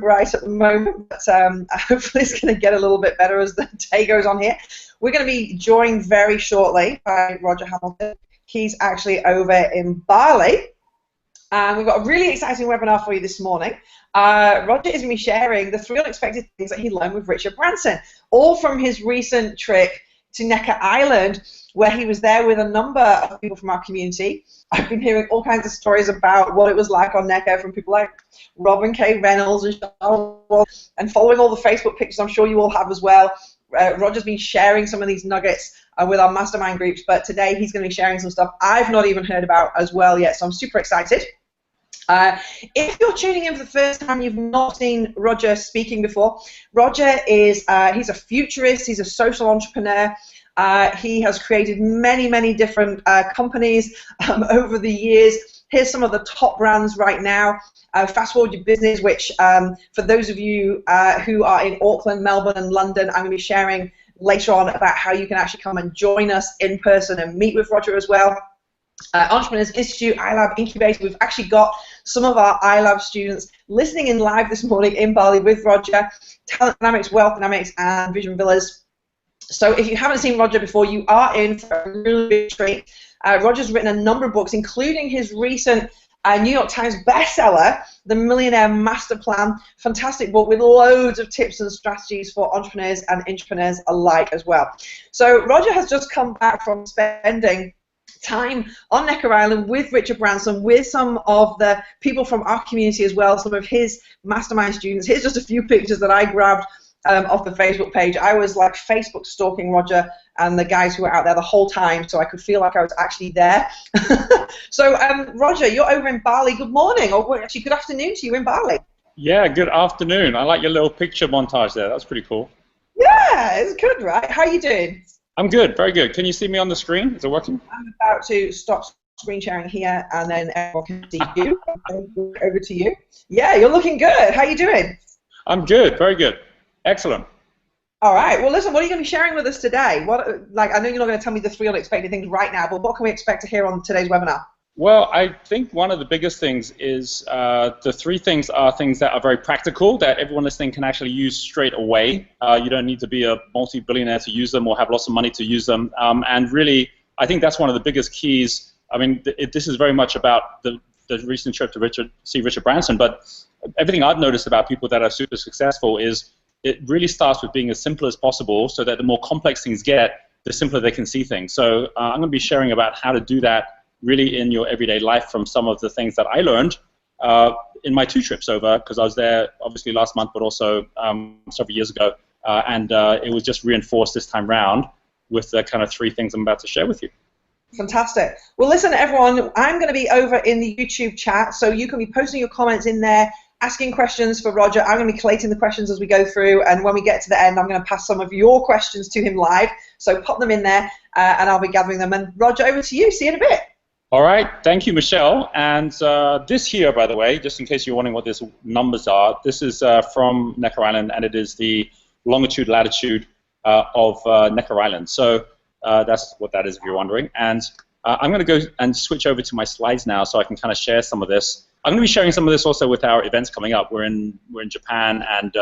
bright at the moment, but hopefully it's going to get a little bit better as the day goes on here. We're going to be joined very shortly by Roger Hamilton. He's actually over in Bali, and we've got a really exciting webinar for you this morning. Roger is going to be sharing the 3 unexpected things that he learned with Richard Branson, all from his recent trip to Necker Island, where he was there with a number of people from our community. I've been hearing all kinds of stories about what it was like on Necker from people like Robin K. Reynolds and Charles, and following all the Facebook pictures I'm sure you all have as well. Roger's been sharing some of these nuggets with our mastermind groups, but today he's going to be sharing some stuff I've not even heard about as well yet, so I'm super excited. If you're tuning in for the first time, you've not seen Roger speaking before. Roger is he's a futurist, he's a social entrepreneur. He has created many different companies over the years. Here's some of the top brands right now. Fast Forward Your Business, which for those of you who are in Auckland, Melbourne, and London, I'm going to be sharing later on about how you can actually come and join us in person and meet with Roger as well. Entrepreneurs Institute, iLab Incubator. We've actually got some of our iLab students listening in live this morning in Bali with Roger. Talent Dynamics, Wealth Dynamics, and Vision Villas. So if you haven't seen Roger before, you are in for a really big treat. Roger's written a number of books, including his recent New York Times bestseller, The Millionaire Master Plan. Fantastic book with loads of tips and strategies for entrepreneurs and intrapreneurs alike as well. So Roger has just come back from spending time on Necker Island with Richard Branson, with some of the people from our community as well, some of his mastermind students. Here's just a few pictures that I grabbed off the Facebook page. I was like Facebook stalking Roger and the guys who were out there the whole time, so I could feel like I was actually there. So Roger, you're over in Bali. Good morning, or actually good afternoon to you in Bali. Yeah, good afternoon. I like your little picture montage there. That's pretty cool. Yeah, it's good, right? How are you doing? I'm good, very good. Can you see me on the screen? Is it working? I'm about to stop screen sharing here, and then everyone can see you. Over to you. Yeah, you're looking good. How are you doing? I'm good, very good. Excellent. All right. Well, listen, what are you going to be sharing with us today? I know you're not going to tell me the 3 unexpected things right now, but what can we expect to hear on today's webinar? Well, I think one of the biggest things is the 3 things are things that are very practical, that everyone listening can actually use straight away. You don't need to be a multi-billionaire to use them or have lots of money to use them. And really, I think that's one of the biggest keys. I mean, this is very much about the recent trip to see Richard Branson, but everything I've noticed about people that are super successful is it really starts with being as simple as possible, so that the more complex things get, the simpler they can see things. So I'm going to be sharing about how to do that really in your everyday life from some of the things that I learned in my 2 trips over, because I was there obviously last month, but also several years ago, and it was just reinforced this time round with the kind of 3 things I'm about to share with you. Fantastic. Well, listen, everyone, I'm going to be over in the YouTube chat, so you can be posting your comments in there, asking questions for Roger. I'm going to be collating the questions as we go through, and when we get to the end, I'm going to pass some of your questions to him live, so pop them in there, and I'll be gathering them. And Roger, over to you. See you in a bit. All right. Thank you, Michelle. And this here, by the way, just in case you're wondering what these numbers are, this is from Necker Island, and it is the longitude, latitude of Necker Island. So that's what that is, if you're wondering. And I'm going to go and switch over to my slides now so I can kind of share some of this. I'm going to be sharing some of this also with our events coming up. We're in Japan and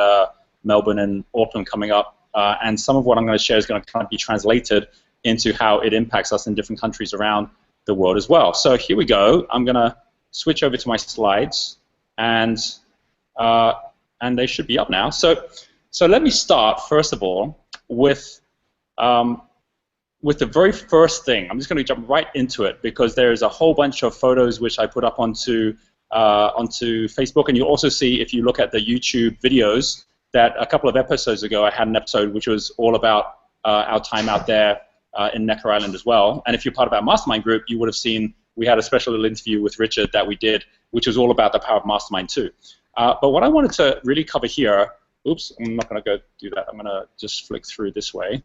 Melbourne and Auckland coming up, and some of what I'm going to share is going to kind of be translated into how it impacts us in different countries around the world as well. So here we go. I'm going to switch over to my slides, and they should be up now. So let me start first of all with the very first thing. I'm just going to jump right into it because there is a whole bunch of photos which I put up onto Facebook, and you'll also see, if you look at the YouTube videos, that a couple of episodes ago I had an episode which was all about our time out there in Necker Island as well. And if you're part of our mastermind group, you would have seen we had a special little interview with Richard that we did, which was all about the power of mastermind too. But what I wanted to really cover here, oops, I'm not going to go do that. I'm going to just flick through this way.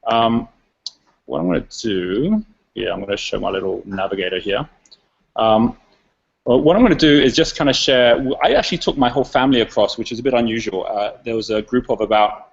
What I'm going to do, yeah, I'm going to show my little navigator here. Well, what I'm going to do is just kind of share. I actually took my whole family across, which is a bit unusual. There was a group of about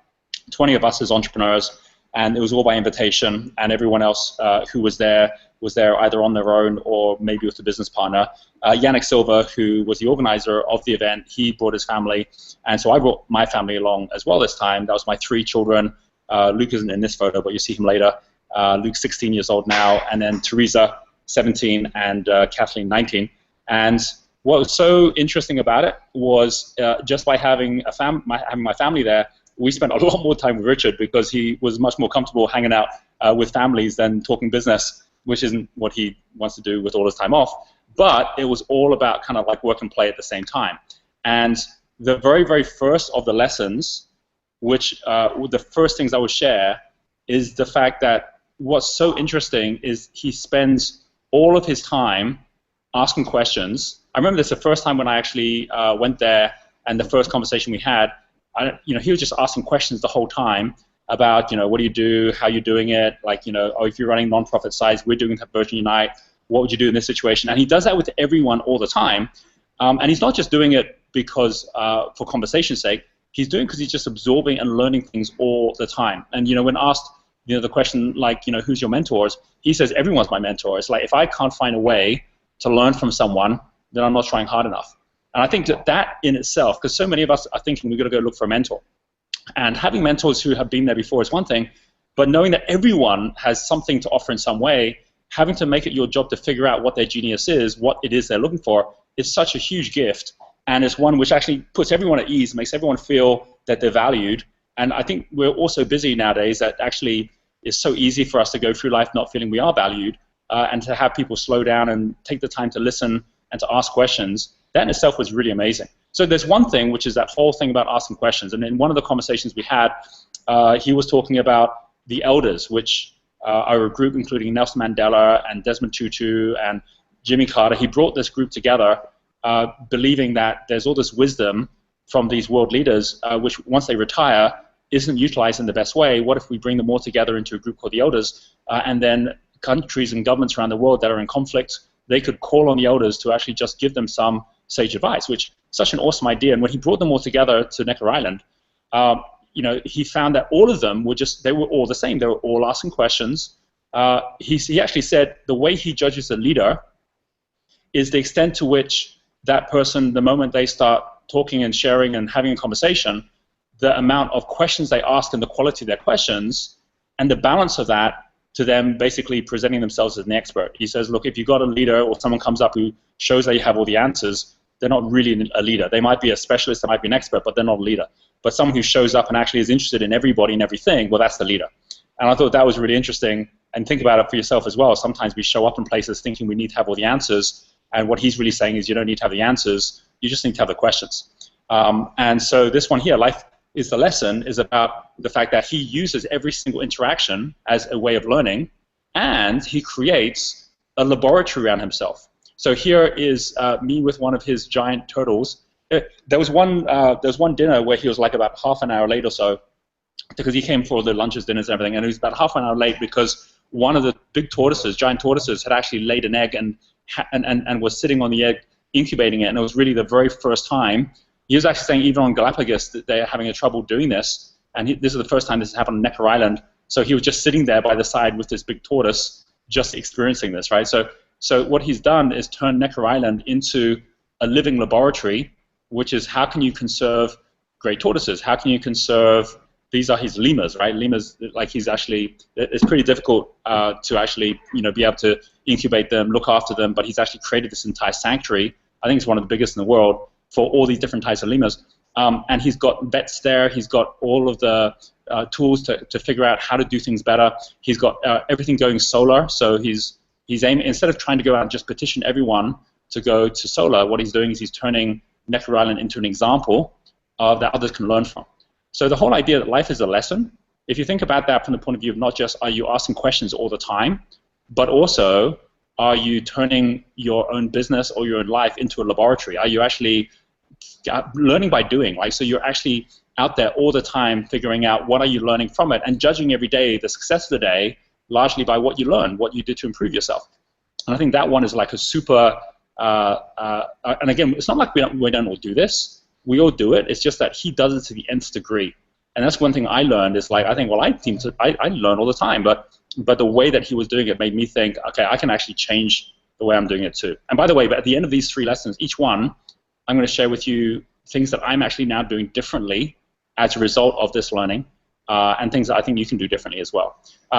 20 of us as entrepreneurs, and it was all by invitation, and everyone else who was there either on their own or maybe with a business partner. Yannick Silva, who was the organizer of the event, he brought his family, and so I brought my family along as well this time. That was my 3 children. Luke isn't in this photo, but you'll see him later. Luke's 16 years old now, and then Teresa, 17, and Kathleen, 19. And what was so interesting about it was just by having my family there, we spent a lot more time with Richard because he was much more comfortable hanging out with families than talking business, which isn't what he wants to do with all his time off. But it was all about kind of like work and play at the same time. And the very, very first of the lessons, which the first things I would share, is the fact that what's so interesting is he spends all of his time asking questions. I remember this the first time when I actually went there, and the first conversation we had, he was just asking questions the whole time about, what do you do, how you're doing it, like, oh, if you're running non-profit sites, we're doing Virgin Unite, what would you do in this situation? And he does that with everyone all the time. And he's not just doing it because for conversation's sake, he's doing it because he's just absorbing and learning things all the time. And, when asked, the question, like, who's your mentors, he says, everyone's my mentor. It's like, if I can't find a way to learn from someone, then I'm not trying hard enough. And I think that in itself, because so many of us are thinking we've got to go look for a mentor. And having mentors who have been there before is one thing, but knowing that everyone has something to offer in some way, having to make it your job to figure out what their genius is, what it is they're looking for, is such a huge gift. And it's one which actually puts everyone at ease, makes everyone feel that they're valued. And I think we're also busy nowadays that actually it's so easy for us to go through life not feeling we are valued, and to have people slow down and take the time to listen and to ask questions. That in itself was really amazing. So there's one thing, which is that whole thing about asking questions. And in one of the conversations we had, he was talking about the elders, which are a group including Nelson Mandela and Desmond Tutu and Jimmy Carter. He brought this group together, believing that there's all this wisdom from these world leaders, which once they retire, isn't utilized in the best way. What if we bring them all together into a group called the elders, and then countries and governments around the world that are in conflict, they could call on the elders to actually just give them some sage advice, which is such an awesome idea. And when he brought them all together to Necker Island, he found that all of them they were all the same. They were all asking questions. He actually said the way he judges a leader is the extent to which that person, the moment they start talking and sharing and having a conversation, the amount of questions they ask and the quality of their questions, and the balance of that to them basically presenting themselves as an expert. He says, look, if you've got a leader or someone comes up who shows that you have all the answers, they're not really a leader. They might be a specialist, they might be an expert, but they're not a leader. But someone who shows up and actually is interested in everybody and everything, well, that's the leader. And I thought that was really interesting. And think about it for yourself as well. Sometimes we show up in places thinking we need to have all the answers, and what he's really saying is you don't need to have the answers, you just need to have the questions. And so this one here, Life is the Lesson, is about the fact that he uses every single interaction as a way of learning, and he creates a laboratory around himself. So here is me with one of his giant turtles. There was one dinner where he was like about half an hour late or so, because he came for the lunches, dinners, and everything, and he was about half an hour late because one of the big tortoises, giant tortoises, had actually laid an egg and was sitting on the egg, incubating it, and it was really the very first time. He was actually saying even on Galapagos that they're having a trouble doing this, and this is the first time this has happened on Necker Island. So he was just sitting there by the side with this big tortoise, just experiencing this, right? So what he's done is turn Necker Island into a living laboratory, which is how can you conserve great tortoises? How can you conserve, these are his lemurs, right? Lemurs, like he's actually, it's pretty difficult to actually, be able to incubate them, look after them, but he's actually created this entire sanctuary. I think it's one of the biggest in the world for all these different types of lemurs. And he's got vets there, he's got all of the tools to figure out how to do things better. He's got everything going solar, so he's aiming, instead of trying to go out and just petition everyone to go to solar, what he's doing is he's turning Necker Island into an example that others can learn from. So the whole idea that life is a lesson, if you think about that from the point of view of not just are you asking questions all the time, but also are you turning your own business or your own life into a laboratory? Are you actually learning by doing? Like, so you're actually out there all the time figuring out what are you learning from it and judging every day the success of the day largely by what you learn, what you did to improve yourself. And I think that one is like a super, and again, it's not like we don't all do this. We all do it. It's just that he does it to the nth degree. And that's one thing I learned is like, I think, well, I learn all the time, but the way that he was doing it made me think, okay, I can actually change the way I'm doing it too. And by the way, but at the end of these 3 lessons, each one, I'm going to share with you things that I'm actually now doing differently as a result of this learning, and things that I think you can do differently as well.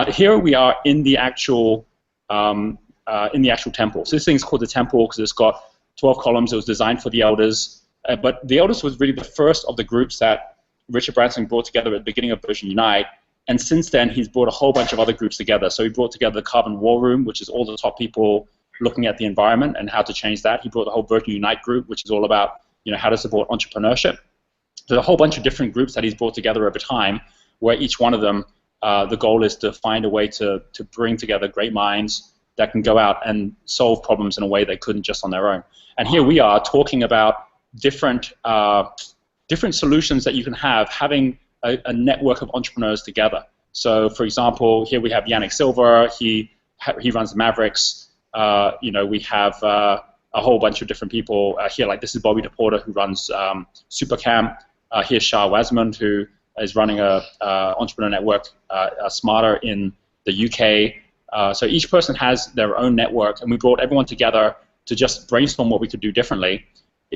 Here we are in the actual temple. So this thing's called the temple because it's got 12 columns. It was designed for the elders, but the elders was really the first of the groups that Richard Branson brought together at the beginning of Version Unite, and since then he's brought a whole bunch of other groups together. So he brought together the Carbon War Room, which is all the top people looking at the environment and how to change that. He brought the whole Version Unite group, which is all about how to support entrepreneurship. There's a whole bunch of different groups that he's brought together over time, where each one of them, the goal is to find a way to bring together great minds that can go out and solve problems in a way they couldn't just on their own. And here we are talking about different solutions that you can have, having a network of entrepreneurs together. So, for example, here we have Yannick Silver. He runs the Mavericks. We have a whole bunch of different people here. Like this is Bobby DePorter, who runs Supercamp. Here's Shah Wasmund, who is running a entrepreneur network, Smarter, in the UK. So each person has their own network, and we brought everyone together to just brainstorm what we could do differently.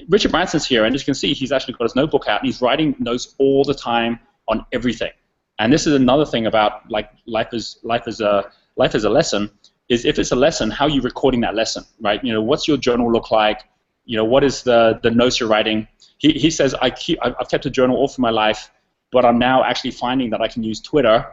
Richard Branson's here, and as you can see, he's actually got his notebook out, and he's writing notes all the time on everything. And this is another thing about like life as a lesson. Is if it's a lesson, how are you recording that lesson, right? What's your journal look like? What is the notes you're writing? He says, I've kept a journal all through my life, but I'm now actually finding that I can use Twitter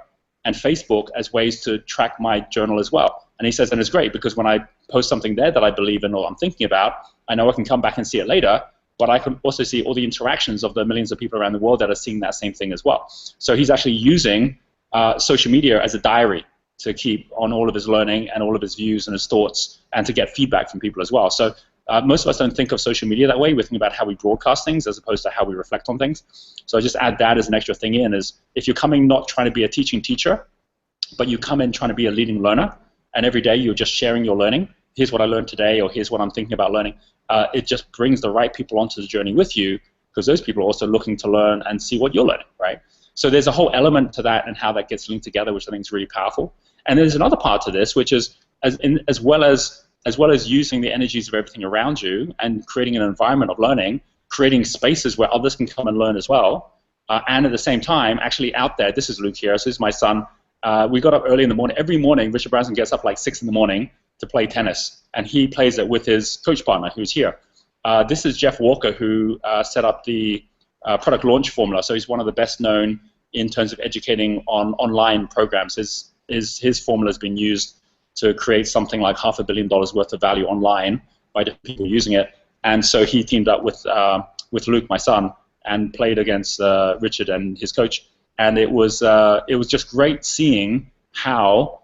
and Facebook as ways to track my journal as well. And he says, and it's great because when I post something there that I believe in or I'm thinking about, I know I can come back and see it later, but I can also see all the interactions of the millions of people around the world that are seeing that same thing as well. So he's actually using social media as a diary to keep on all of his learning and all of his views and his thoughts, and to get feedback from people as well. So most of us don't think of social media that way. We think about how we broadcast things as opposed to how we reflect on things. So I just add that as an extra thing in, is if you're coming not trying to be a teaching teacher, but you come in trying to be a leading learner, and every day you're just sharing your learning, here's what I learned today, or here's what I'm thinking about learning, it just brings the right people onto the journey with you, because those people are also looking to learn and see what you're learning, right? So there's a whole element to that and how that gets linked together, which I think is really powerful. And there's another part to this, which is as well as using the energies of everything around you and creating an environment of learning, creating spaces where others can come and learn as well, and at the same time, actually out there, this is Luke here, so this is my son. We got up early in the morning. Every morning, Richard Branson gets up like 6 in the morning to play tennis, and he plays it with his coach partner, who's here. This is Jeff Walker, who set up the product launch formula. So he's one of the best known in terms of educating on online programs. His formula has been used to create something like $500 million worth of value online by different people using it. And so he teamed up with Luke, my son, and played against Richard and his coach. And it was just great seeing how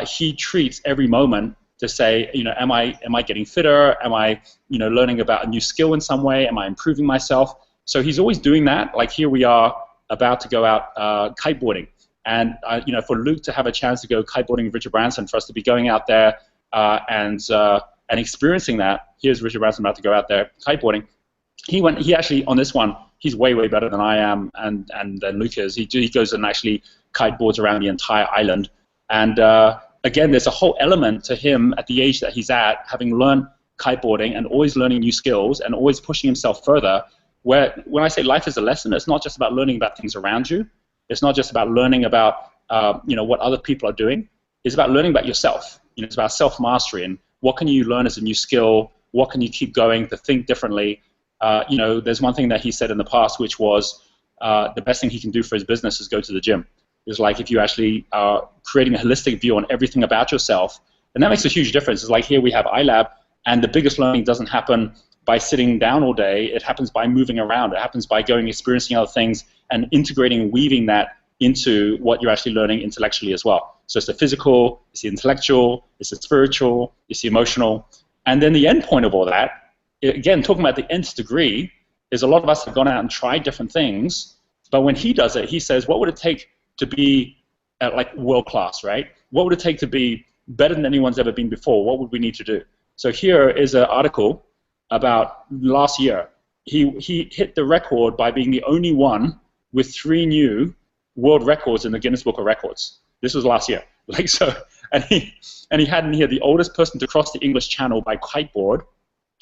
he treats every moment to say, am I getting fitter? Am I learning about a new skill in some way? Am I improving myself? So he's always doing that. Like here we are about to go out kiteboarding. And for Luke to have a chance to go kiteboarding with Richard Branson, for us to be going out there and experiencing that. Here's Richard Branson about to go out there kiteboarding. He actually on this one, he's way better than I am, and than Luke is. He goes and actually kiteboards around the entire island. And again, there's a whole element to him at the age that he's at, having learned kiteboarding and always learning new skills and always pushing himself further. Where when I say life is a lesson, it's not just about learning about things around you. It's not just about learning about what other people are doing. It's about learning about yourself. It's about self-mastery and what can you learn as a new skill. What can you keep going to think differently? There's one thing that he said in the past, which was the best thing he can do for his business is go to the gym. It's like if you actually are creating a holistic view on everything about yourself, and that makes a huge difference. It's like here we have iLab, and the biggest learning doesn't happen by sitting down all day. It happens by moving around. It happens by going, experiencing other things, and integrating and weaving that into what you're actually learning intellectually as well. So it's the physical, it's the intellectual, it's the spiritual, it's the emotional. And then the end point of all that, again, talking about the nth degree, is a lot of us have gone out and tried different things, but when he does it, he says, what would it take to be like world class, right? What would it take to be better than anyone's ever been before? What would we need to do? So here is an article about last year. He hit the record by being the only one with 3 new world records in the Guinness Book of Records. This was last year. Like so, and he had in here the oldest person to cross the English Channel by kiteboard.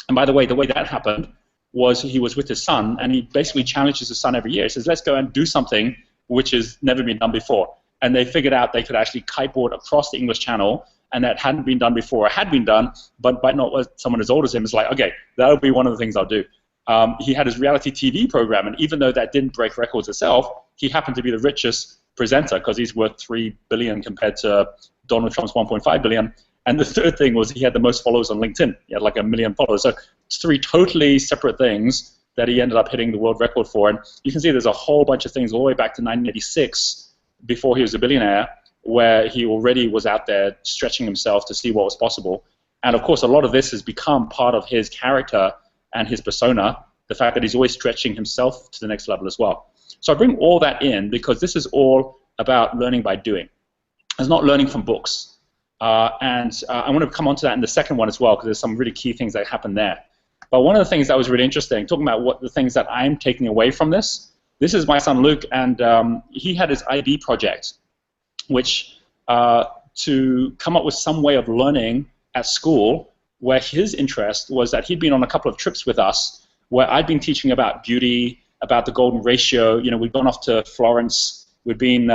And by the way that happened was he was with his son, and he basically challenges his son every year. He says, let's go and do something which has never been done before. And they figured out they could actually kiteboard across the English Channel, and that hadn't been done before. It had been done, but by not someone as old as him. It's like, okay, that'll be one of the things I'll do. He had his reality TV program, and even though that didn't break records itself, he happened to be the richest presenter because he's worth $3 billion compared to Donald Trump's $1.5 billion. And the third thing was he had the most followers on LinkedIn. He had like 1 million followers. So it's 3 totally separate things that he ended up hitting the world record for. And you can see there's a whole bunch of things all the way back to 1986, before he was a billionaire, where he already was out there stretching himself to see what was possible. And of course, a lot of this has become part of his character and his persona, the fact that he's always stretching himself to the next level as well. So I bring all that in because this is all about learning by doing. It's not learning from books. And I want to come on to that in the second one as well, because there's some really key things that happen there. But one of the things that was really interesting, talking about what the things that I'm taking away from this is my son Luke, and he had his IB project, which to come up with some way of learning at school, where his interest was that he'd been on a couple of trips with us, where I'd been teaching about beauty, about the golden ratio. You know, we'd gone off to Florence, we'd been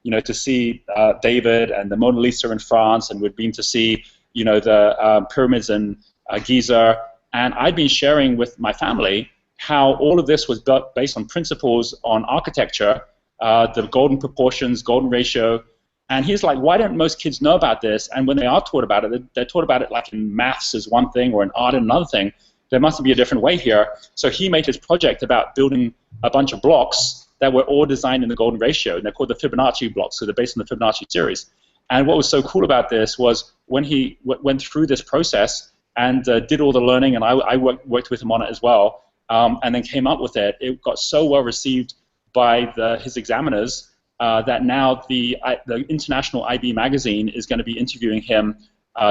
you know, to see David and the Mona Lisa in France, and we'd been to see, you know, the pyramids in Giza, and I'd been sharing with my family how all of this was based on principles on architecture, the golden proportions, golden ratio, and he's like, why don't most kids know about this? And when they are taught about it, they're taught about it like in maths is one thing or in art is another thing. There must be a different way here. So he made his project about building a bunch of blocks that were all designed in the golden ratio, and they're called the Fibonacci blocks, so they're based on the Fibonacci series. And what was so cool about this was when he went through this process and did all the learning, and I worked with him on it as well, and then came up with it, it got so well received by his examiners that now the International IB magazine is going to be interviewing him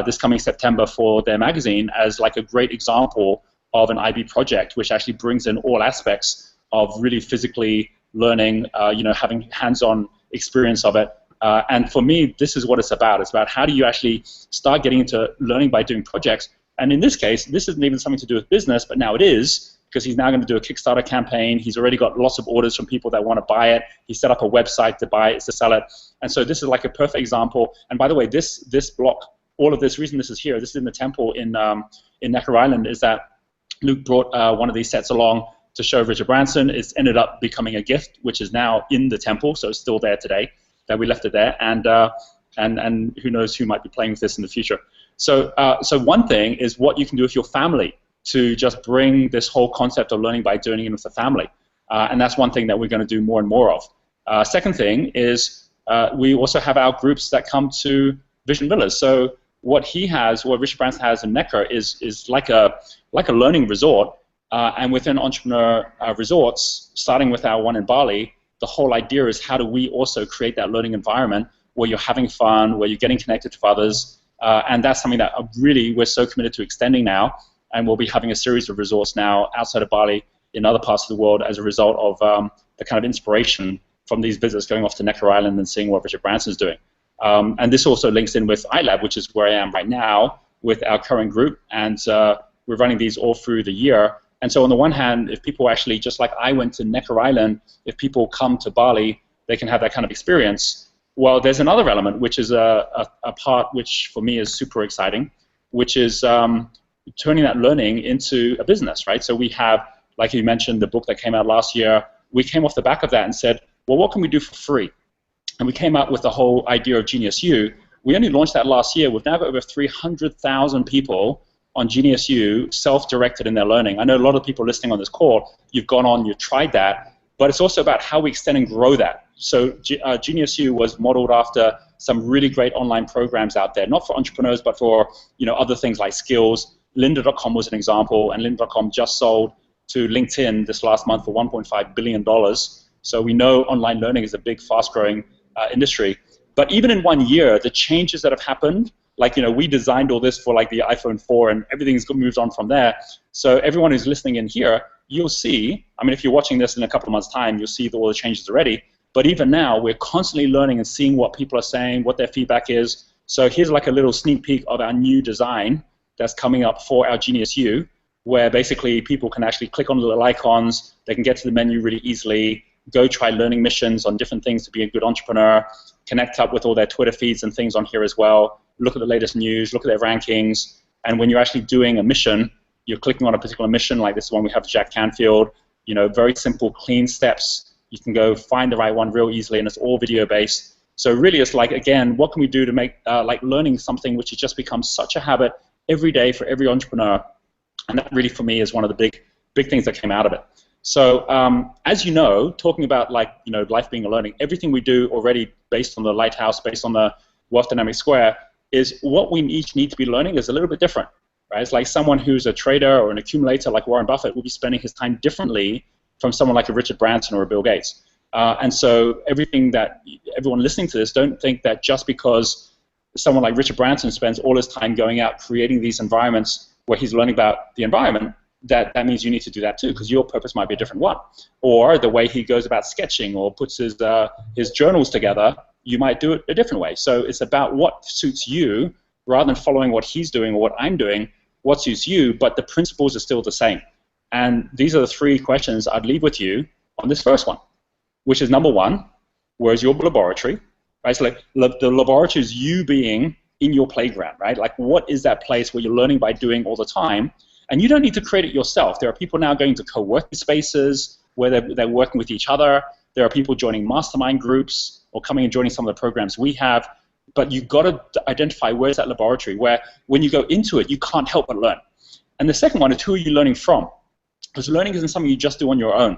this coming September for their magazine as like a great example of an IB project, which actually brings in all aspects of really physically learning, you know, having hands-on experience of it. And for me, this is what it's about. It's about how do you actually start getting into learning by doing projects. And in this case, this isn't even something to do with business, but now it is, because he's now going to do a Kickstarter campaign. He's already got lots of orders from people that want to buy it. He set up a website to buy it, to sell it. And so this is like a perfect example. And by the way, this block, all of this, reason this is here, this is in the temple in Necker Island, is that Luke brought one of these sets along to show Richard Branson. It's ended up becoming a gift, which is now in the temple, so it's still there today, that we left it there, and who knows who might be playing with this in the future. So one thing is what you can do with your family to just bring this whole concept of learning by doing it with the family, and that's one thing that we're going to do more and more of. Second thing is we also have our groups that come to Vision Villas. So what Richard Branson has in Necker is like a learning resort. And within Entrepreneur Resorts, starting with our one in Bali, the whole idea is how do we also create that learning environment where you're having fun, where you're getting connected to others, and that's something that we're so committed to extending now, and we'll be having a series of resorts now outside of Bali in other parts of the world as a result of the kind of inspiration from these visits going off to Necker Island and seeing what Richard Branson is doing. And this also links in with iLab, which is where I am right now with our current group, and we're running these all through the year. And so on the one hand, if people actually, just like I went to Necker Island, if people come to Bali, they can have that kind of experience. Well, there's another element, which is a part which for me is super exciting, which is turning that learning into a business, right? So we have, like you mentioned, the book that came out last year. We came off the back of that and said, well, what can we do for free? And we came out with the whole idea of Genius U. We only launched that last year. We've now got over 300,000 people on Genius U, self-directed in their learning. I know a lot of people listening on this call, you've gone on, you've tried that, but it's also about how we extend and grow that. So Genius U was modeled after some really great online programs out there, not for entrepreneurs, but for other things like skills. Lynda.com was an example, and Lynda.com just sold to LinkedIn this last month for $1.5 billion. So we know online learning is a big, fast-growing industry. But even in 1 year, the changes that have happened, like, we designed all this for like the iPhone 4 and everything's moved on from there. So everyone who's listening in here, you'll see, I mean, if you're watching this in a couple of months' time, you'll see all the changes already. But even now, we're constantly learning and seeing what people are saying, what their feedback is. So here's like a little sneak peek of our new design that's coming up for our Genius U, where basically people can actually click on the little icons, they can get to the menu really easily, go try learning missions on different things to be a good entrepreneur, connect up with all their Twitter feeds and things on here as well, look at the latest news, look at their rankings, and when you're actually doing a mission, you're clicking on a particular mission, like this one we have Jack Canfield, very simple, clean steps. You can go find the right one real easily, and it's all video-based. So really it's like, again, what can we do to make like learning something which has just become such a habit every day for every entrepreneur, and that really for me is one of the big things that came out of it. So as you know, talking about life being a learning, everything we do already based on the Lighthouse, based on the Wealth Dynamic Square, is what we each need to be learning is a little bit different. Right? It's like someone who's a trader or an accumulator like Warren Buffett will be spending his time differently from someone like a Richard Branson or a Bill Gates. And so everything that everyone listening to this, don't think that just because someone like Richard Branson spends all his time going out creating these environments where he's learning about the environment, that means you need to do that too, because your purpose might be a different one. Or the way he goes about sketching or puts his journals together, you might do it a different way. So it's about what suits you rather than following what he's doing or what I'm doing, what suits you, but the principles are still the same. And these are the 3 questions I'd leave with you on this first one, which is number 1, where's your laboratory? Right? So like the laboratory is you being in your playground, right? Like what is that place where you're learning by doing all the time? And you don't need to create it yourself. There are people now going to co-working spaces where they're working with each other. There are people joining mastermind groups or coming and joining some of the programs we have. But you've got to identify where's that laboratory where when you go into it, you can't help but learn. And the second one is who are you learning from? Because learning isn't something you just do on your own.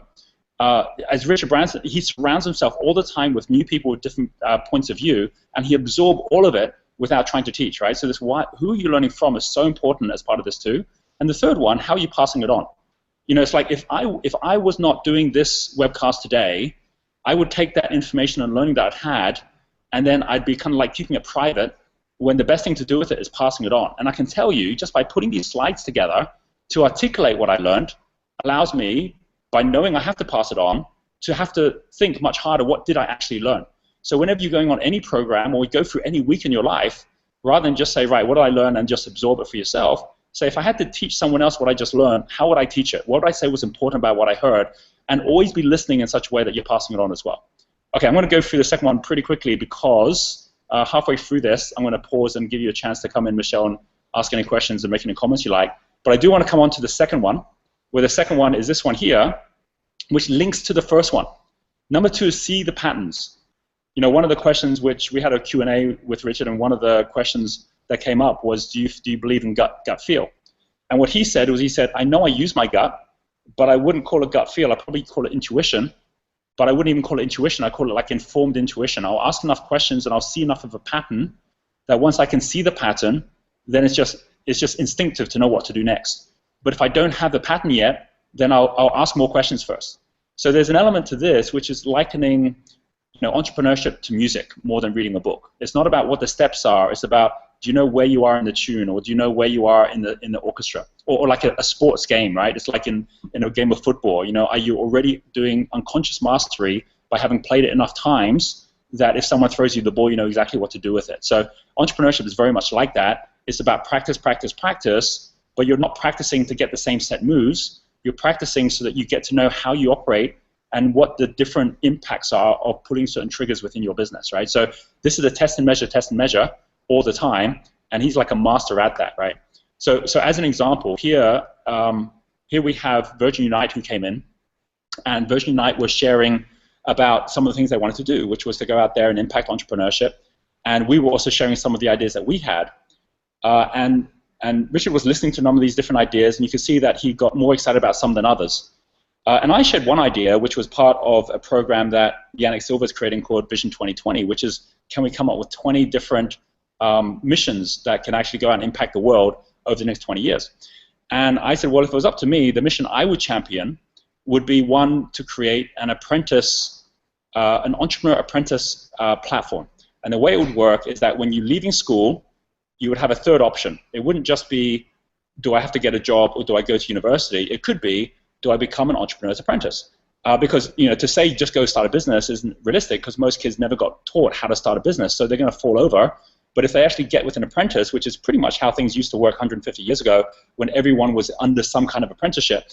As Richard Branson, he surrounds himself all the time with new people with different points of view, and he absorbs all of it without trying to teach, right? So who are you learning from is so important as part of this too. And the third one, how are you passing it on? It's like if I was not doing this webcast today, I would take that information and learning that I'd had, and then I'd be kind of like keeping it private, when the best thing to do with it is passing it on. And I can tell you, just by putting these slides together to articulate what I learned, allows me, by knowing I have to pass it on, to have to think much harder, what did I actually learn? So whenever you're going on any program or you go through any week in your life, rather than just say, right, what did I learn, and just absorb it for yourself, say, if I had to teach someone else what I just learned, how would I teach it? What would I say was important about what I heard? And always be listening in such a way that you're passing it on as well. Okay, I'm going to go through the second one pretty quickly because halfway through this, I'm going to pause and give you a chance to come in, Michelle, and ask any questions and make any comments you like. But I do want to come on to the second one, where the second one is this one here, which links to the first one. Number 2 is see the patterns. One of the questions which we had a Q&A with Richard, and one of the questions that came up was, do you believe in gut feel? And what he said was, I know I use my gut, but I wouldn't call it gut feel. I'd probably call it intuition, but I wouldn't even call it intuition. I call it like informed intuition. I'll ask enough questions and I'll see enough of a pattern that once I can see the pattern, then it's just instinctive to know what to do next. But if I don't have the pattern yet, then I'll ask more questions first. So there's an element to this which is likening entrepreneurship to music more than reading a book. It's not about what the steps are. It's about, do you know where you are in the tune, or do you know where you are in the orchestra, or like a sports game, right? It's like in a game of football. Are you already doing unconscious mastery by having played it enough times that if someone throws you the ball, you know exactly what to do with it? So entrepreneurship is very much like that. It's about practice, practice, practice, but you're not practicing to get the same set moves. You're practicing so that you get to know how you operate and what the different impacts are of putting certain triggers within your business, right? So this is a test and measure all the time, and he's like a master at that, right? So as an example, here we have Virgin Unite who came in, and Virgin Unite was sharing about some of the things they wanted to do, which was to go out there and impact entrepreneurship, and we were also sharing some of the ideas that we had, and Richard was listening to some of these different ideas, and you could see that he got more excited about some than others. And I shared one idea, which was part of a program that Yannick Silva is creating called Vision 2020, which is, can we come up with 20 different missions that can actually go out and impact the world over the next 20 years? And I said, well, if it was up to me, the mission I would champion would be one to create an entrepreneur apprentice platform. And the way it would work is that when you're leaving school, you would have a third option. It wouldn't just be, do I have to get a job or do I go to university? It could be, do I become an entrepreneur's apprentice? Because to say just go start a business isn't realistic, because most kids never got taught how to start a business, so they're going to fall over. But if they actually get with an apprentice, which is pretty much how things used to work 150 years ago, when everyone was under some kind of apprenticeship,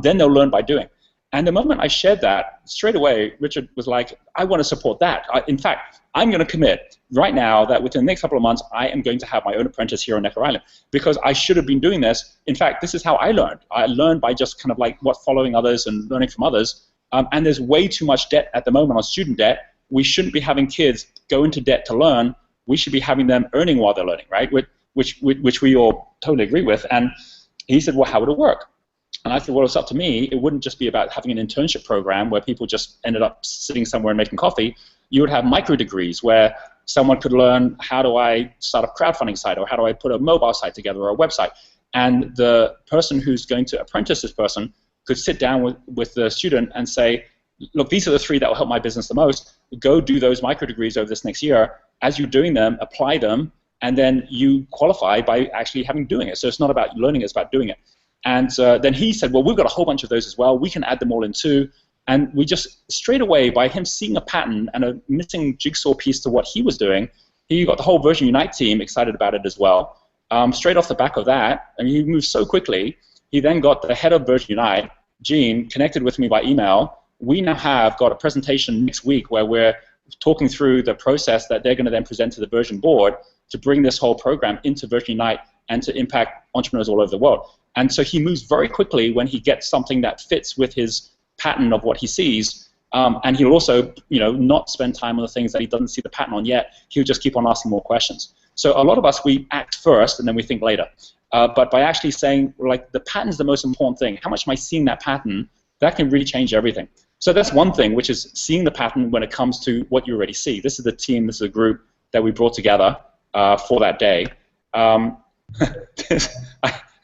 then they'll learn by doing. And the moment I shared that, straight away, Richard was like, I want to support that. In fact, I'm going to commit right now that within the next couple of months, I am going to have my own apprentice here on Necker Island, because I should have been doing this. In fact, this is how I learned. I learned by just kind of like following others and learning from others. And there's way too much debt at the moment on student debt. We shouldn't be having kids go into debt to learn. We should be having them earning while they're learning, right? Which we all totally agree with. And he said, well, how would it work? And I said, well, it's up to me. It wouldn't just be about having an internship program where people just ended up sitting somewhere and making coffee. You would have micro degrees where someone could learn, how do I start a crowdfunding site, or how do I put a mobile site together, or a website. And the person who's going to apprentice this person could sit down with the student and say, look, these are the 3 that will help my business the most. Go do those micro degrees over this next year. As you're doing them, apply them, and then you qualify by actually doing it. So it's not about learning, it's about doing it. And then he said, well, we've got a whole bunch of those as well. We can add them all in too. And we just, straight away, by him seeing a pattern and a missing jigsaw piece to what he was doing, he got the whole Virgin Unite team excited about it as well. Straight off the back of that, and he moved so quickly, he then got the head of Virgin Unite, Gene, connected with me by email. We now have got a presentation next week where we're talking through the process that they're going to then present to the Virgin board to bring this whole program into Virgin Unite and to impact entrepreneurs all over the world. And so he moves very quickly when he gets something that fits with his pattern of what he sees, and he'll also, not spend time on the things that he doesn't see the pattern on yet. He'll just keep on asking more questions. So a lot of us, we act first and then we think later. But by actually saying, like, the pattern's the most important thing. How much am I seeing that pattern? That can really change everything. So that's one thing, which is seeing the pattern when it comes to what you already see. This is the team, this is a group that we brought together for that day. I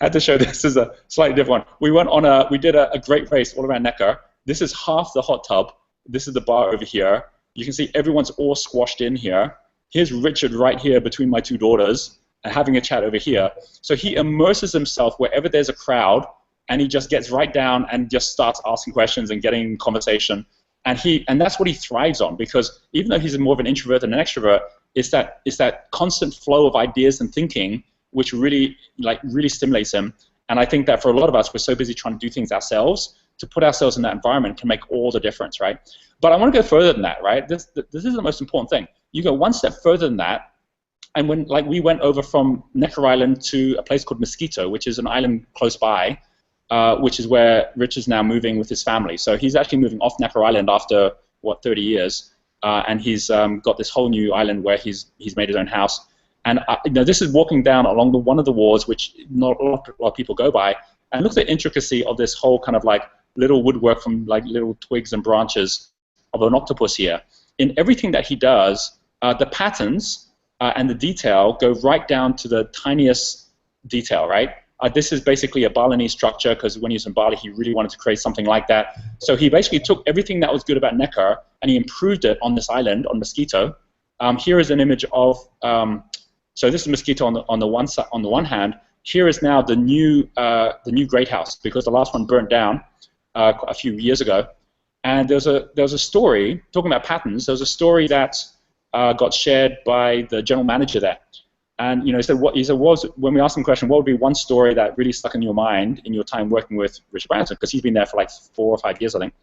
had to show this is a slightly different one. We did a great race all around Necker. This is half the hot tub. This is the bar over here. You can see everyone's all squashed in here. Here's Richard right here between my 2 daughters and having a chat over here. So he immerses himself wherever there's a crowd, and he just gets right down and just starts asking questions and getting conversation. And that's what he thrives on, because even though he's more of an introvert than an extrovert, it's that constant flow of ideas and thinking which really stimulates him. And I think that for a lot of us, we're so busy trying to do things ourselves, to put ourselves in that environment can make all the difference, right? But I want to go further than that, right? This is the most important thing. You go one step further than that, and when we went over from Necker Island to a place called Mosquito, which is an island close by, which is where Rich is now moving with his family. So he's actually moving off Necker Island after 30 years, and he's got this whole new island where he's made his own house. And this is walking down along one of the walls, which not a lot of people go by, and look at the intricacy of this whole kind of like little woodwork from like little twigs and branches of an octopus here. In everything that he does, the patterns and the detail go right down to the tiniest detail, right? This is basically a Balinese structure, because when he was in Bali, he really wanted to create something like that. So he basically took everything that was good about Necker and he improved it on this island, on Mosquito. Here is an image of, so this is Mosquito on the one hand. Here is now the new Great House, because the last one burnt down a few years ago. And there was a story talking about patterns. There was a story that got shared by the general manager there. And he said, when we asked him the question, what would be one story that really stuck in your mind in your time working with Richard Branson? Because he's been there for like 4 or 5 years, I think.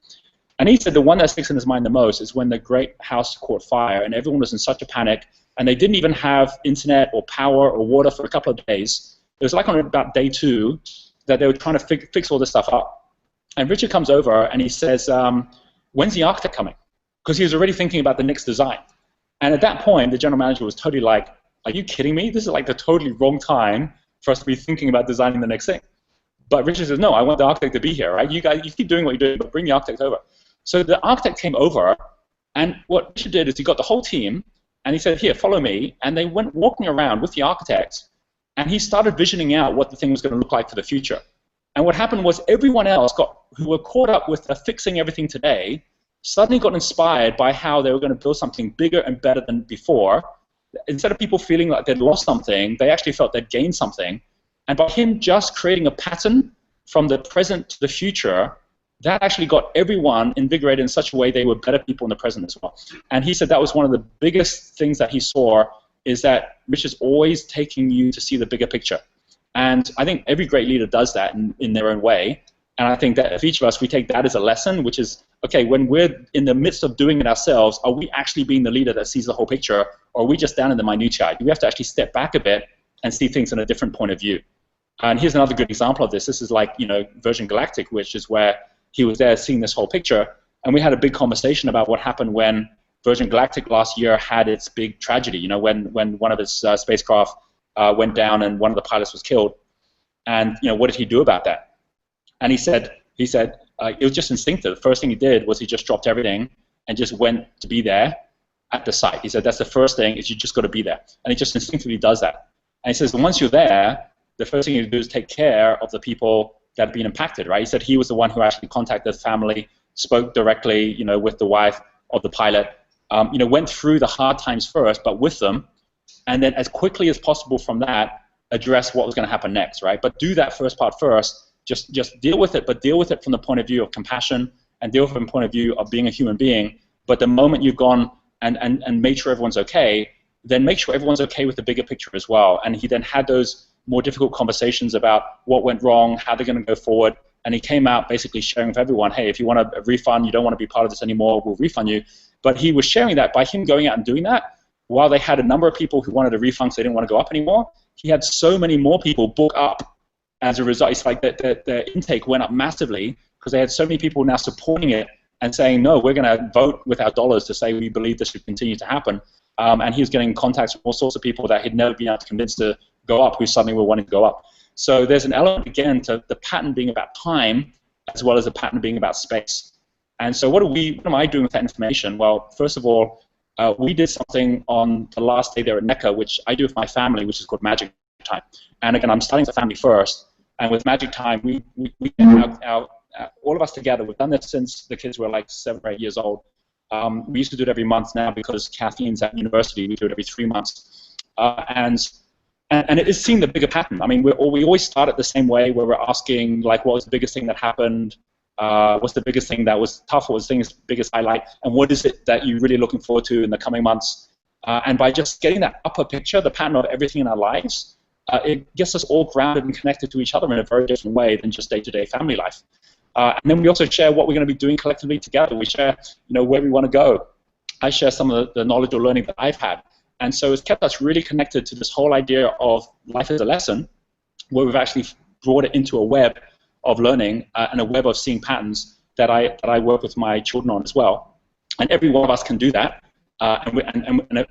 And he said the one that sticks in his mind the most is when the Great House caught fire and everyone was in such a panic, and they didn't even have internet or power or water for a couple of days. It was like on about day 2 that they were trying to fix all this stuff up. And Richard comes over and he says, when's the architect coming? Because he was already thinking about the next design. And at that point, the general manager was totally like, are you kidding me? This is like the totally wrong time for us to be thinking about designing the next thing. But Richard says, no, I want the architect to be here, right? You guys, you keep doing what you're doing, but bring the architect over. So the architect came over, and what Richard did is he got the whole team, and he said, here, follow me. And they went walking around with the architect, and he started visioning out what the thing was going to look like for the future. And what happened was everyone else who were caught up with fixing everything today suddenly got inspired by how they were going to build something bigger and better than before. Instead of people feeling like they'd lost something, they actually felt they'd gained something. And by him just creating a pattern from the present to the future, that actually got everyone invigorated in such a way they were better people in the present as well. And he said that was one of the biggest things that he saw, is that Rich is always taking you to see the bigger picture. And I think every great leader does that in their own way. And I think that if each of us, we take that as a lesson, which is, okay, when we're in the midst of doing it ourselves, are we actually being the leader that sees the whole picture, or are we just down in the minutiae? Do we have to actually step back a bit and see things in a different point of view? And here's another good example of this. This is like, Virgin Galactic, which is where he was there seeing this whole picture. And we had a big conversation about what happened when Virgin Galactic last year had its big tragedy, when one of its spacecraft went down and one of the pilots was killed. And, what did he do about that? And he said it was just instinctive. The first thing he did was he just dropped everything and just went to be there at the site. He said that's the first thing, is you just got to be there. And he just instinctively does that. And he says once you're there, the first thing you do is take care of the people that have been impacted, right? He said he was the one who actually contacted the family, spoke directly, with the wife of the pilot, went through the hard times first, but with them, and then as quickly as possible from that, address what was going to happen next, right? But do that first part first. Just deal with it, but deal with it from the point of view of compassion, and deal from the point of view of being a human being. But the moment you've gone and made sure everyone's okay, then make sure everyone's okay with the bigger picture as well. And he then had those more difficult conversations about what went wrong, how they're going to go forward, and he came out basically sharing with everyone, hey, if you want a refund, you don't want to be part of this anymore, we'll refund you. But he was sharing that by him going out and doing that, while they had a number of people who wanted a refund, so they didn't want to go up anymore, he had so many more people book up as a result. It's like the intake went up massively because they had so many people now supporting it and saying, no, we're going to vote with our dollars to say we believe this should continue to happen. And he was getting contacts from all sorts of people that he'd never been able to convince to go up, who suddenly were wanting to go up. So there's an element, again, to the pattern being about time as well as the pattern being about space. And so what am I doing with that information? Well, first of all, we did something on the last day there at NECA, which I do with my family, which is called Magic Time. And again, I'm starting with the family first. And with Magic Time, we get all of us together. We've done this since the kids were like 7 or 8 years old. We used to do it every month. Now, because Kathleen's at university, we do it every 3 months. And it is seeing the bigger pattern. I mean, we always start it the same way, where we're asking, like, what was the biggest thing that happened? What's the biggest thing that was tough? What was the biggest highlight? And what is it that you're really looking forward to in the coming months? And by just getting that upper picture, the pattern of everything in our lives, it gets us all grounded and connected to each other in a very different way than just day-to-day family life. And then we also share what we're going to be doing collectively together. We share, where we want to go. I share some of the knowledge or learning that I've had. And so it's kept us really connected to this whole idea of life as a lesson, where we've actually brought it into a web of learning and a web of seeing patterns that I work with my children on as well. And every one of us can do that. And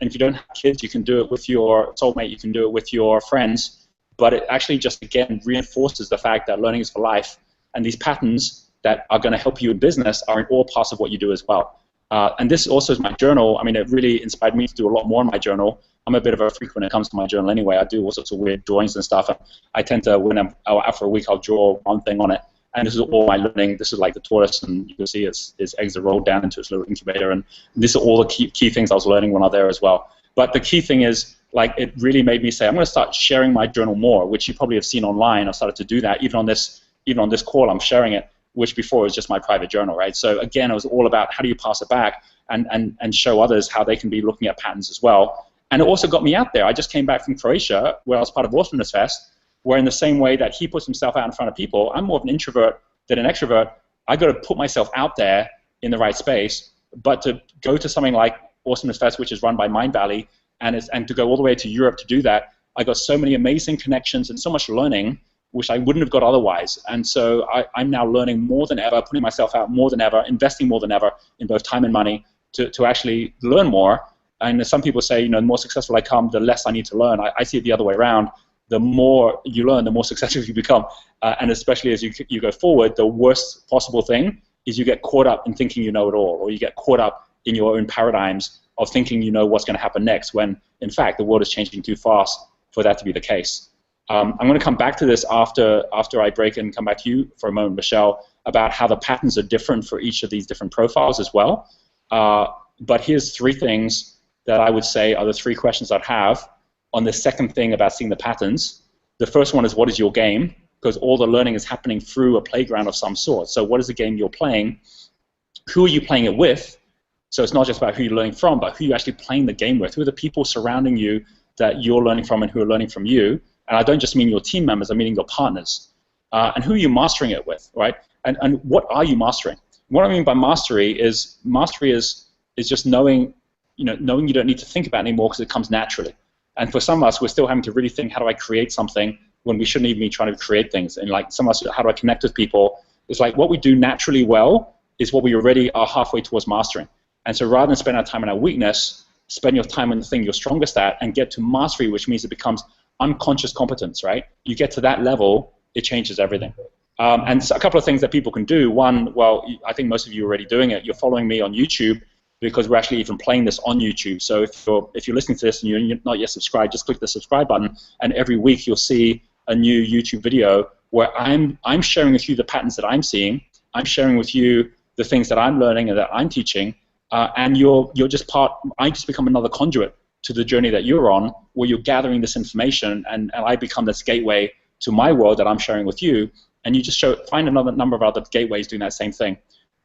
if you don't have kids, you can do it with your soulmate, you can do it with your friends. But it actually just, again, reinforces the fact that learning is for life. And these patterns that are going to help you in business are in all parts of what you do as well. And this also is my journal. I mean, it really inspired me to do a lot more in my journal. I'm a bit of a freak when it comes to my journal anyway. I do all sorts of weird drawings and stuff. And I tend to, when I'm out after a week, I'll draw one thing on it. And this is all my learning. This is like the tortoise, and you can see its eggs are rolled down into its little incubator. And these are all the key things I was learning when I was there as well. But the key thing is, like, it really made me say, I'm going to start sharing my journal more, which you probably have seen online. I've started to do that. Even on this call, I'm sharing it, which before was just my private journal, right? So again, it was all about how do you pass it back and show others how they can be looking at patterns as well. And it also got me out there. I just came back from Croatia, where I was part of Awesomeness Fest, where in the same way that he puts himself out in front of people, I'm more of an introvert than an extrovert. I got to put myself out there in the right space. But to go to something like Awesomeness Fest, which is run by Mind Valley, and to go all the way to Europe to do that, I got so many amazing connections and so much learning, which I wouldn't have got otherwise. And so I'm now learning more than ever, putting myself out more than ever, investing more than ever in both time and money to actually learn more. And some people say, the more successful I come, the less I need to learn. I see it the other way around. The more you learn, the more successful you become. And especially as you go forward, the worst possible thing is you get caught up in thinking you know it all, or you get caught up in your own paradigms of thinking you know what's going to happen next, when, in fact, the world is changing too fast for that to be the case. I'm going to come back to this after I break and come back to you for a moment, Michelle, about how the patterns are different for each of these different profiles as well. But here's 3 things that I would say are the 3 questions I'd have on the second thing about seeing the patterns. The first one is, what is your game? because all the learning is happening through a playground of some sort. So what is the game you're playing? Who are you playing it with? So it's not just about who you're learning from, but who you're actually playing the game with. Who are the people surrounding you that you're learning from and who are learning from you? And I don't just mean your team members, I mean your partners. And who are you mastering it with, right? And what are you mastering? What I mean by mastery is just knowing, knowing you don't need to think about it anymore because it comes naturally. And for some of us, we're still having to really think, how do I create something when we shouldn't even be trying to create things? And like some of us, how do I connect with people? It's like what we do naturally well is what we already are halfway towards mastering. And so rather than spend our time on our weakness, spend your time on the thing you're strongest at and get to mastery, which means it becomes unconscious competence, right? You get to that level, it changes everything. And so a couple of things that people can do. One, well, I think most of you are already doing it. You're following me on YouTube because we're actually even playing this on YouTube. So if you're listening to this and you're not yet subscribed, just click the subscribe button, and every week you'll see a new YouTube video where I'm sharing with you the patterns that I'm seeing. I'm sharing with you the things that I'm learning and that I'm teaching, and you're just part. I just become another conduit to the journey that you're on, where you're gathering this information, and I become this gateway to my world that I'm sharing with you, and you just find another number of other gateways doing that same thing.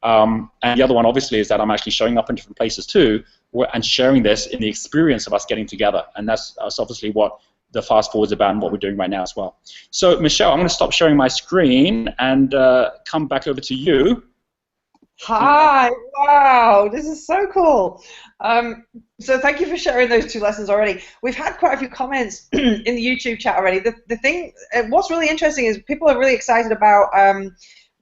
And the other one, obviously, is that I'm actually showing up in different places too, and sharing this in the experience of us getting together, and that's obviously what the fast forward is about and what we're doing right now as well. So, Michelle, I'm going to stop sharing my screen and come back over to you. Hi, wow, this is so cool. So thank you for sharing those two lessons already. We've had quite a few comments in the YouTube chat already. The thing, what's really interesting is people are really excited about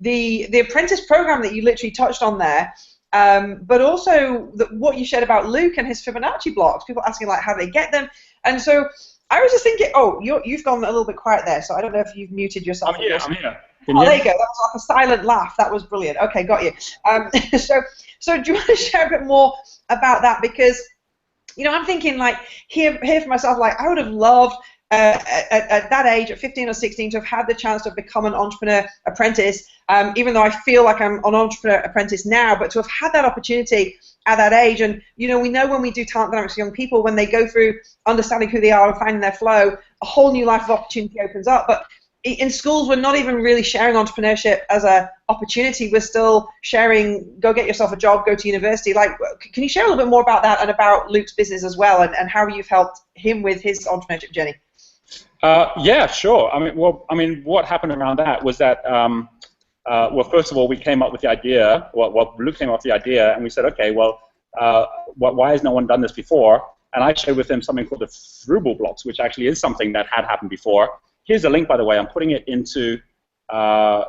the apprentice program that you literally touched on there, but also what you shared about Luke and his Fibonacci blocks. People asking like how they get them, and so I was just thinking, oh, you've gone a little bit quiet there, so I don't know if you've muted yourself. I'm here. Oh, there you go. That was like a silent laugh. That was brilliant. Okay, got you. So do you want to share a bit more about that? Because, I'm thinking like here for myself, like I would have loved at that age, at 15 or 16, to have had the chance to become an entrepreneur apprentice, even though I feel like I'm an entrepreneur apprentice now, but to have had that opportunity at that age. And, we know when we do talent dynamics for young people, when they go through understanding who they are and finding their flow, a whole new life of opportunity opens up. But in schools, we're not even really sharing entrepreneurship as an opportunity. We're still sharing, go get yourself a job, go to university. Like, can you share a little bit more about that and about Luke's business as well, and how you've helped him with his entrepreneurship journey? Yeah, sure. What happened around that was that, well, first of all, we came up with the idea. Well, Luke came up with the idea, and we said, okay, well, why has no one done this before? And I shared with him something called the Frugal blocks, which actually is something that had happened before. Here's a link, by the way. I'm putting it into. So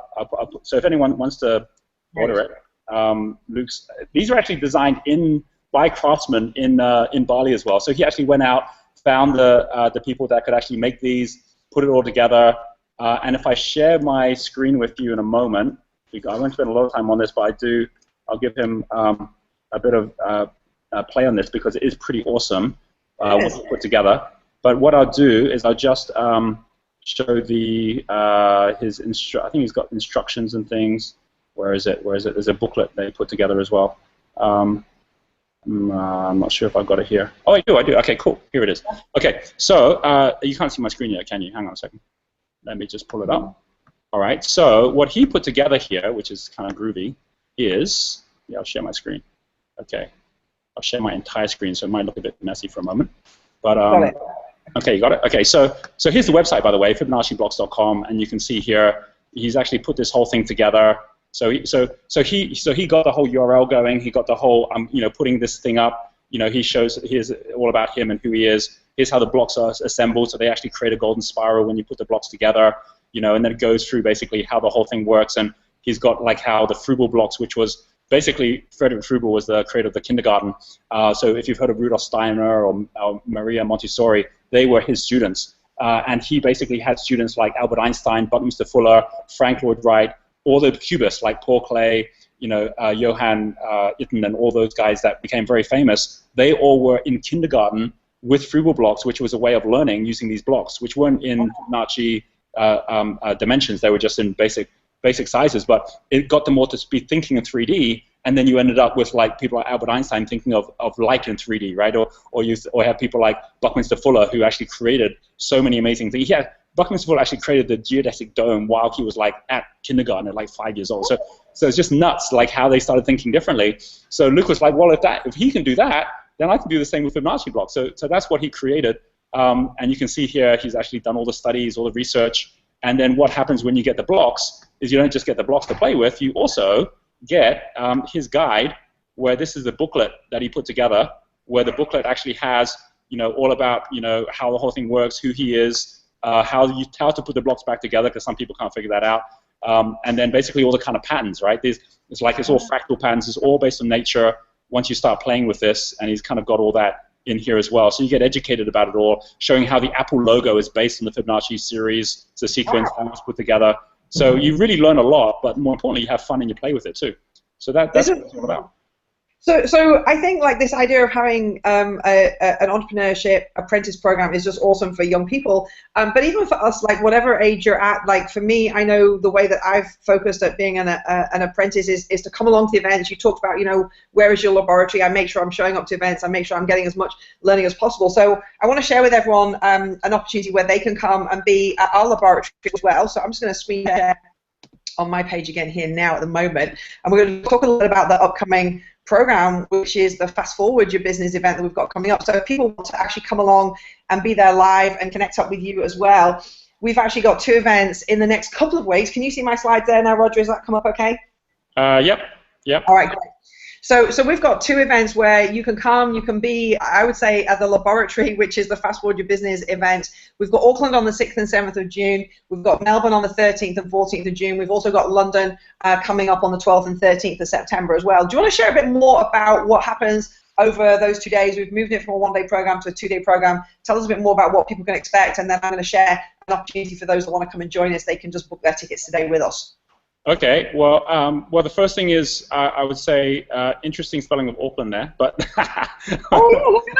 if anyone wants to order it, Luke's. These are actually designed by craftsmen in Bali as well. So he actually went out, found the people that could actually make these, put it all together. And if I share my screen with you in a moment, I won't spend a lot of time on this, but I'll give him a bit of play on this because it is pretty awesome what he put together. But what I'll do is I'll just show I think he's got instructions and things. Where is it? There's a booklet they put together as well. I'm not sure if I've got it here. Oh, I do. Okay, cool. Here it is. Okay, so you can't see my screen yet, can you? Hang on a second. Let me just pull it up. All right, so what he put together here, which is kind of groovy, is, I'll share my screen. Okay, I'll share my entire screen, so it might look a bit messy for a moment. But okay, you got it? Okay, so here's the website, by the way, FibonacciBlocks.com, and you can see here, he's actually put this whole thing together. So he got the whole URL going, he got the whole, putting this thing up, he shows, here's all about him and who he is. Here's how the blocks are assembled, so they actually create a golden spiral when you put the blocks together, and then it goes through basically how the whole thing works, and he's got like how the Frugal blocks, which was basically, Frederick Frugal was the creator of the kindergarten. So if you've heard of Rudolf Steiner or Maria Montessori, they were his students. And he basically had students like Albert Einstein, Buckminster Fuller, Frank Lloyd Wright, all the cubists like Paul Klee, Johann Itten, and all those guys that became very famous. They all were in kindergarten with Frugal blocks, which was a way of learning using these blocks, which weren't in Fibonacci dimensions. They were just in basic sizes, but it got them all to be thinking in 3D, and then you ended up with like people like Albert Einstein thinking of light in 3D, right? Or have people like Buckminster Fuller who actually created so many amazing things. He had Buckinghamshire actually created the geodesic dome while he was like at kindergarten at like 5 years old. So it's just nuts, like how they started thinking differently. So Luke was like, well, if he can do that, then I can do the same with Fibonacci blocks. So that's what he created. And you can see here he's actually done all the studies, all the research. And then what happens when you get the blocks is you don't just get the blocks to play with, you also get his guide, where this is the booklet that he put together, where the booklet actually has, all about, how the whole thing works, who he is, how to put the blocks back together, because some people can't figure that out. And then basically all the kind of patterns, right? It's all fractal patterns. It's all based on nature once you start playing with this, and he's kind of got all that in here as well. So you get educated about it all, showing how the Apple logo is based on the Fibonacci series, it's a sequence that was put together. So you really learn a lot, but more importantly, you have fun and you play with it too. So that's what it's all about. So I think like this idea of having an entrepreneurship apprentice program is just awesome for young people. But even for us, like whatever age you're at, like for me, I know the way that I've focused at being an apprentice is to come along to the events. You talked about, where is your laboratory? I make sure I'm showing up to events. I make sure I'm getting as much learning as possible. So I want to share with everyone an opportunity where they can come and be at our laboratory as well. So I'm just going to screen share on my page again here now at the moment. And we're going to talk a little bit about the upcoming program, which is the Fast Forward Your Business event that we've got coming up. So if people want to actually come along and be there live and connect up with you as well, we've actually got 2 events in the next couple of weeks. Can you see my slides there now, Roger? Has that come up okay? Yep. All right, great. So we've got 2 events where you can come, you can be, I would say, at the laboratory, which is the Fast Forward Your Business event. We've got Auckland on the 6th and 7th of June. We've got Melbourne on the 13th and 14th of June. We've also got London coming up on the 12th and 13th of September as well. Do you want to share a bit more about what happens over those 2 days? We've moved it from a 1-day program to a 2-day program. Tell us a bit more about what people can expect, and then I'm going to share an opportunity for those that want to come and join us. They can just book their tickets today with us. Okay, well, the first thing is I would say interesting spelling of Auckland there, but oh yeah, look at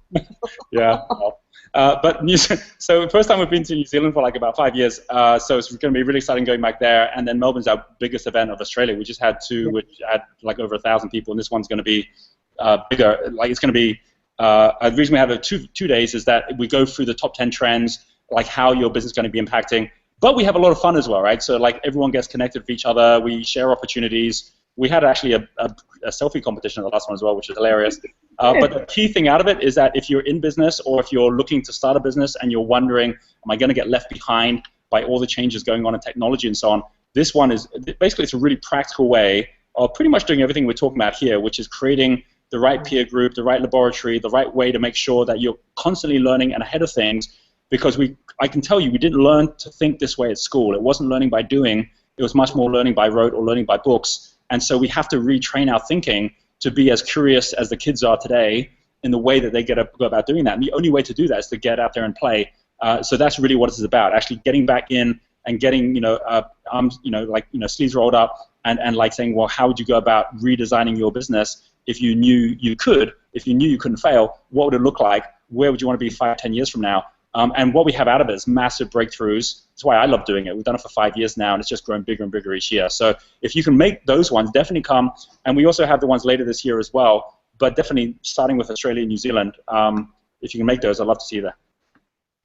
that! Yeah, but so first time we've been to New Zealand for like about 5 years, so it's going to be really exciting going back there. And then Melbourne's our biggest event of Australia. We just had 2, which had like over 1,000 people, and this one's going to be bigger. Like it's going to be. The reason we have 2 days is that we go through the top 10 trends, like how your business is going to be impacting. But we have a lot of fun as well, right? So like everyone gets connected with each other. We share opportunities. We had actually a selfie competition at the last one as well, which is hilarious. But the key thing out of it is that if you're in business or if you're looking to start a business and you're wondering, am I going to get left behind by all the changes going on in technology and so on, this one is basically it's a really practical way of pretty much doing everything we're talking about here, which is creating the right peer group, the right laboratory, the right way to make sure that you're constantly learning and ahead of things. Because I can tell you, we didn't learn to think this way at school. It wasn't learning by doing. It was much more learning by rote or learning by books. And so we have to retrain our thinking to be as curious as the kids are today in the way that they go about doing that. And the only way to do that is to get out there and play. So that's really what it's about, actually getting back in and getting, sleeves rolled up and like saying, well, how would you go about redesigning your business if you knew you could, if you knew you couldn't fail? What would it look like? Where would you want to be 5, 10 years from now? And what we have out of it is massive breakthroughs. That's why I love doing it. We've done it for 5 years now, and it's just growing bigger and bigger each year. So if you can make those ones, definitely come. And we also have the ones later this year as well. But definitely starting with Australia and New Zealand, if you can make those, I'd love to see you there.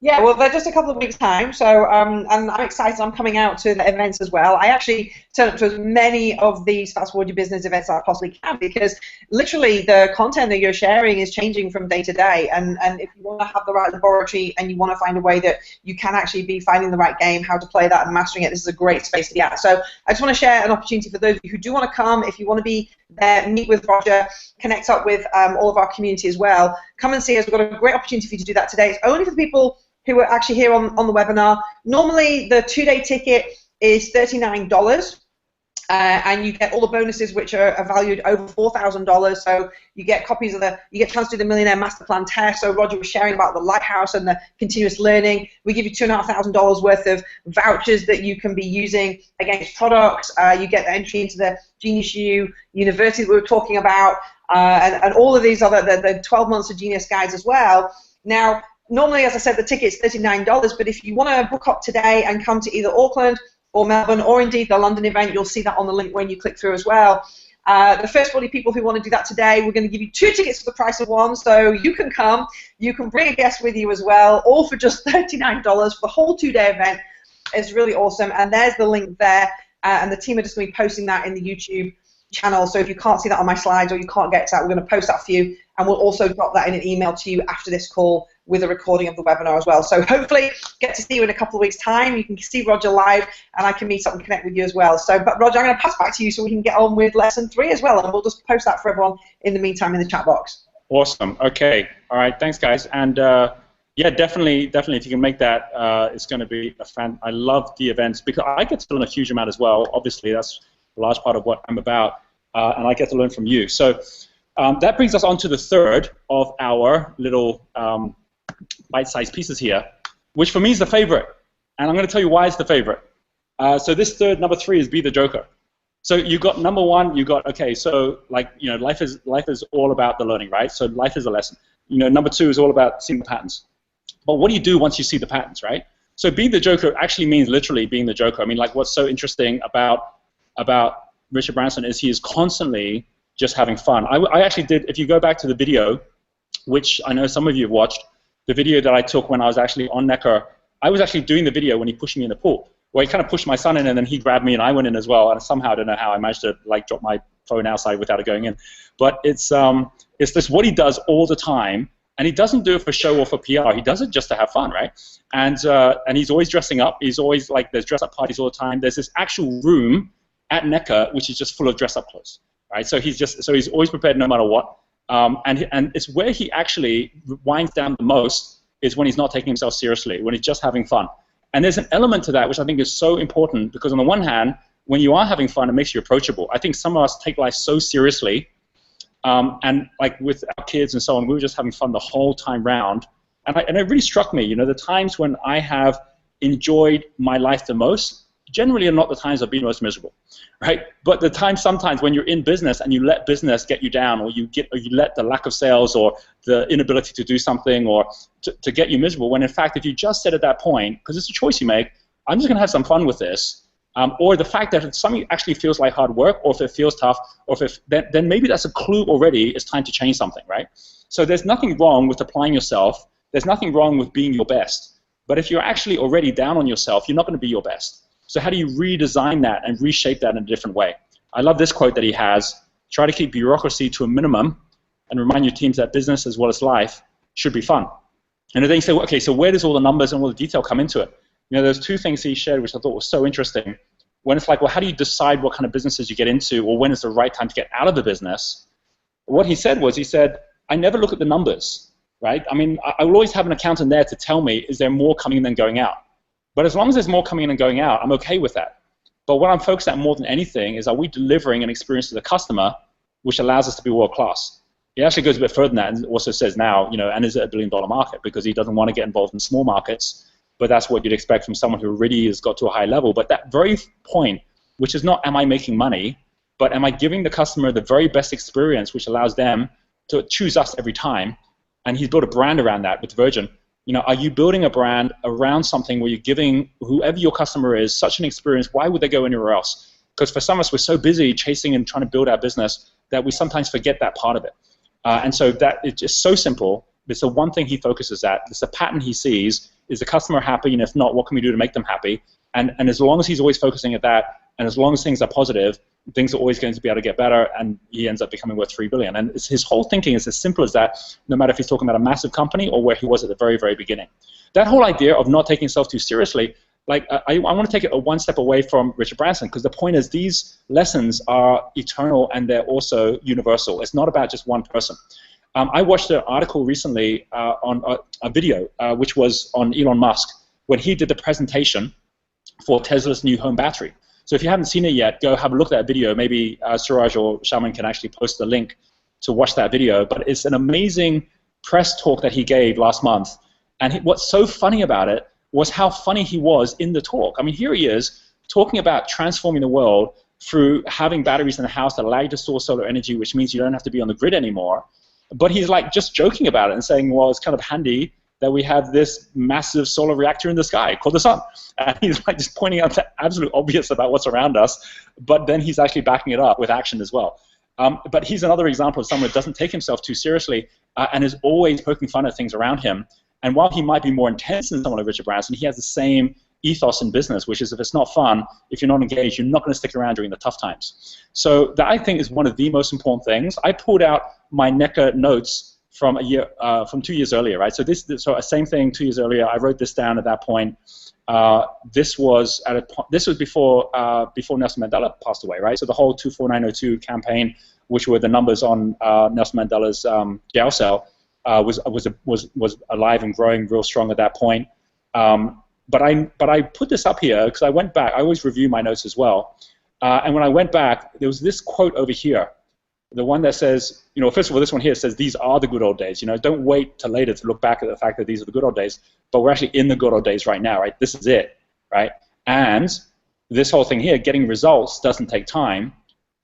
Yeah, well, they're just a couple of weeks' time, so and I'm excited. I'm coming out to the events as well. I actually turn up to as many of these Fast Forward Your Business events as I possibly can, because literally the content that you're sharing is changing from day to day. And if you want to have the right laboratory and you want to find a way that you can actually be finding the right game, how to play that and mastering it, this is a great space to be at. So I just want to share an opportunity for those of you who do want to come. If you want to be there, meet with Roger, connect up with all of our community as well, come and see us. We've got a great opportunity for you to do that today. It's only for the people who are actually here on the webinar. Normally the 2-day ticket is $39, and you get all the bonuses which are valued over $4,000. So you get copies of you get a chance to do the Millionaire Master Plan test. So Roger was sharing about the Lighthouse and the continuous learning. We give you $2,500 worth of vouchers that you can be using against products. You get the entry into the Genius U University that we were talking about, and all of these other the 12 months of Genius guides as well. Now, normally, as I said, the ticket's $39, but if you want to book up today and come to either Auckland or Melbourne or indeed the London event, you'll see that on the link when you click through as well. The first 40 people who want to do that today, we're going to give you 2 tickets for the price of 1, so you can come. You can bring a guest with you as well, all for just $39 for the whole 2-day event. It's really awesome, and there's the link there, and the team are just going to be posting that in the YouTube channel, so if you can't see that on my slides or you can't get to that, we're going to post that for you, and we'll also drop that in an email to you after this call with a recording of the webinar as well. So hopefully get to see you in a couple of weeks' time. You can see Roger live, and I can meet up and connect with you as well. So, but Roger, I'm going to pass back to you so we can get on with lesson 3 as well, and we'll just post that for everyone in the meantime in the chat box. Awesome. Okay. All right. Thanks, guys. And yeah, definitely, if you can make that, it's going to be a fan. I love the events because I get to learn a huge amount as well. Obviously, that's a large part of what I'm about, and I get to learn from you. So that brings us on to the third of our little bite-sized pieces here, which for me is the favorite, and I'm going to tell you why it's the favorite. So this third, number 3, is be the joker. So you got number 1, you got, okay, so like, you know, life is all about the learning, right? So life is a lesson. You know, number 2 is all about seeing the patterns. But what do you do once you see the patterns, right? So being the joker actually means literally being the joker. I mean, like, what's so interesting about Richard Branson is he is constantly just having fun. I actually did, if you go back to the video, which I know some of you have watched, the video that I took when I was actually on Necker, I was actually doing the video when he pushed me in the pool, where he kind of pushed my son in and then he grabbed me and I went in as well, and somehow I don't know how I managed to like drop my phone outside without it going in. But it's this what he does all the time, and he doesn't do it for show or for PR. He does it just to have fun, right? And he's always dressing up. He's always like, there's dress up parties all the time. There's this actual room at Necker which is just full of dress up clothes, right? So he's always prepared no matter what. And it's where he actually winds down the most is when he's not taking himself seriously, when he's just having fun. And there's an element to that which I think is so important, because on the one hand, when you are having fun, it makes you approachable. I think some of us take life so seriously, and like with our kids and so on, we were just having fun the whole time round. And it really struck me, you know, the times when I have enjoyed my life the most generally are not the times I've been most miserable, right? But the times sometimes when you're in business and you let business get you down, or you let the lack of sales or the inability to do something or to get you miserable, when in fact if you just said at that point, because it's a choice you make, I'm just going to have some fun with this, or the fact that if something actually feels like hard work, or if it feels tough, or then maybe that's a clue already, it's time to change something, right? So there's nothing wrong with applying yourself. There's nothing wrong with being your best. But if you're actually already down on yourself, you're not going to be your best. So how do you redesign that and reshape that in a different way? I love this quote that he has: try to keep bureaucracy to a minimum and remind your teams that business as well as life should be fun. And then you say, well, okay, so where does all the numbers and all the detail come into it? You know, there's 2 things he shared which I thought was so interesting. When it's like, well, how do you decide what kind of businesses you get into, or when is the right time to get out of the business? What he said was, I never look at the numbers, right? I mean, I will always have an accountant there to tell me, is there more coming in than going out? But as long as there's more coming in and going out, I'm okay with that. But what I'm focused on more than anything is, are we delivering an experience to the customer which allows us to be world class? He actually goes a bit further than that and also says now, you know, and is it a $1 billion market? Because he doesn't want to get involved in small markets, but that's what you'd expect from someone who really has got to a high level. But that very point, which is not am I making money, but am I giving the customer the very best experience which allows them to choose us every time? And he's built a brand around that with Virgin. You know, are you building a brand around something where you're giving whoever your customer is such an experience? Why would they go anywhere else? Because for some of us, we're so busy chasing and trying to build our business that we sometimes forget that part of it. And so that it's just so simple. It's the one thing he focuses at. It's the pattern he sees. Is the customer happy? And if not, what can we do to make them happy? And as long as he's always focusing at that, and as long as things are positive, things are always going to be able to get better, and he ends up becoming worth $3 billion. And his whole thinking is as simple as that, no matter if he's talking about a massive company or where he was at the very, very beginning. That whole idea of not taking himself too seriously, like I want to take it one step away from Richard Branson, because the point is these lessons are eternal and they're also universal. It's not about just one person. I watched an article recently on a video which was on Elon Musk when he did the presentation for Tesla's new home battery. So if you haven't seen it yet, go have a look at that video. Maybe Suraj or Shaman can actually post the link to watch that video. But it's an amazing press talk that he gave last month. And what's so funny about it was how funny he was in the talk. I mean, here he is talking about transforming the world through having batteries in the house that allow you to store solar energy, which means you don't have to be on the grid anymore. But he's like just joking about it and saying, well, it's kind of handy that we have this massive solar reactor in the sky called the sun. And he's like just pointing out the absolute obvious about what's around us, but then he's actually backing it up with action as well. But he's another example of someone who doesn't take himself too seriously and is always poking fun at things around him. And while he might be more intense than someone like Richard Branson, he has the same ethos in business, which is if it's not fun, if you're not engaged, you're not going to stick around during the tough times. So that, I think, is one of the most important things. I pulled out my NECA notes from from 2 years earlier, right? So so same thing 2 years earlier. I wrote this down at that point. This was before Nelson Mandela passed away, right? So the whole 24902 campaign, which were the numbers on Nelson Mandela's jail cell, was alive and growing real strong at that point. But I put this up here because I went back. I always review my notes as well. And when I went back, there was this quote over here, the one that says, first of all, this one here says, these are the good old days. Don't wait till later to look back at the fact that these are the good old days, but we're actually in the good old days right now, right? This is it, right? And this whole thing here, getting results doesn't take time.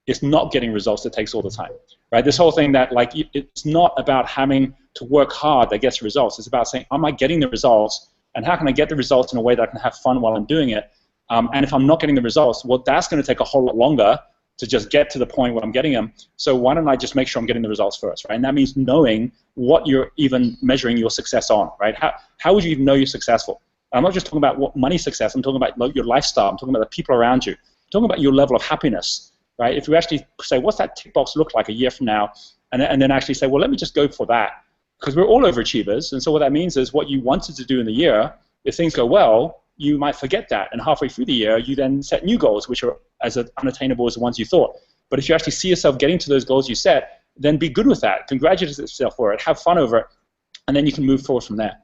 It's not getting results that takes all the time, right? This whole thing that, like, it's not about having to work hard that gets results. It's about saying, am I getting the results? And how can I get the results in a way that I can have fun while I'm doing it? And if I'm not getting the results, well, that's going to take a whole lot longer to just get to the point where I'm getting them. So why don't I just make sure I'm getting the results first, right? And that means knowing what you're even measuring your success on, right? How would you even know you're successful? I'm not just talking about what money success. I'm talking about your lifestyle. I'm talking about the people around you. I'm talking about your level of happiness, right? If you actually say, what's that tick box look like a year from now? And then actually say, well, let me just go for that. Because we're all overachievers. And so what that means is what you wanted to do in the year, if things go well, you might forget that, and halfway through the year, you then set new goals, which are as unattainable as the ones you thought. But if you actually see yourself getting to those goals you set, then be good with that. Congratulate yourself for it. Have fun over it, and then you can move forward from there.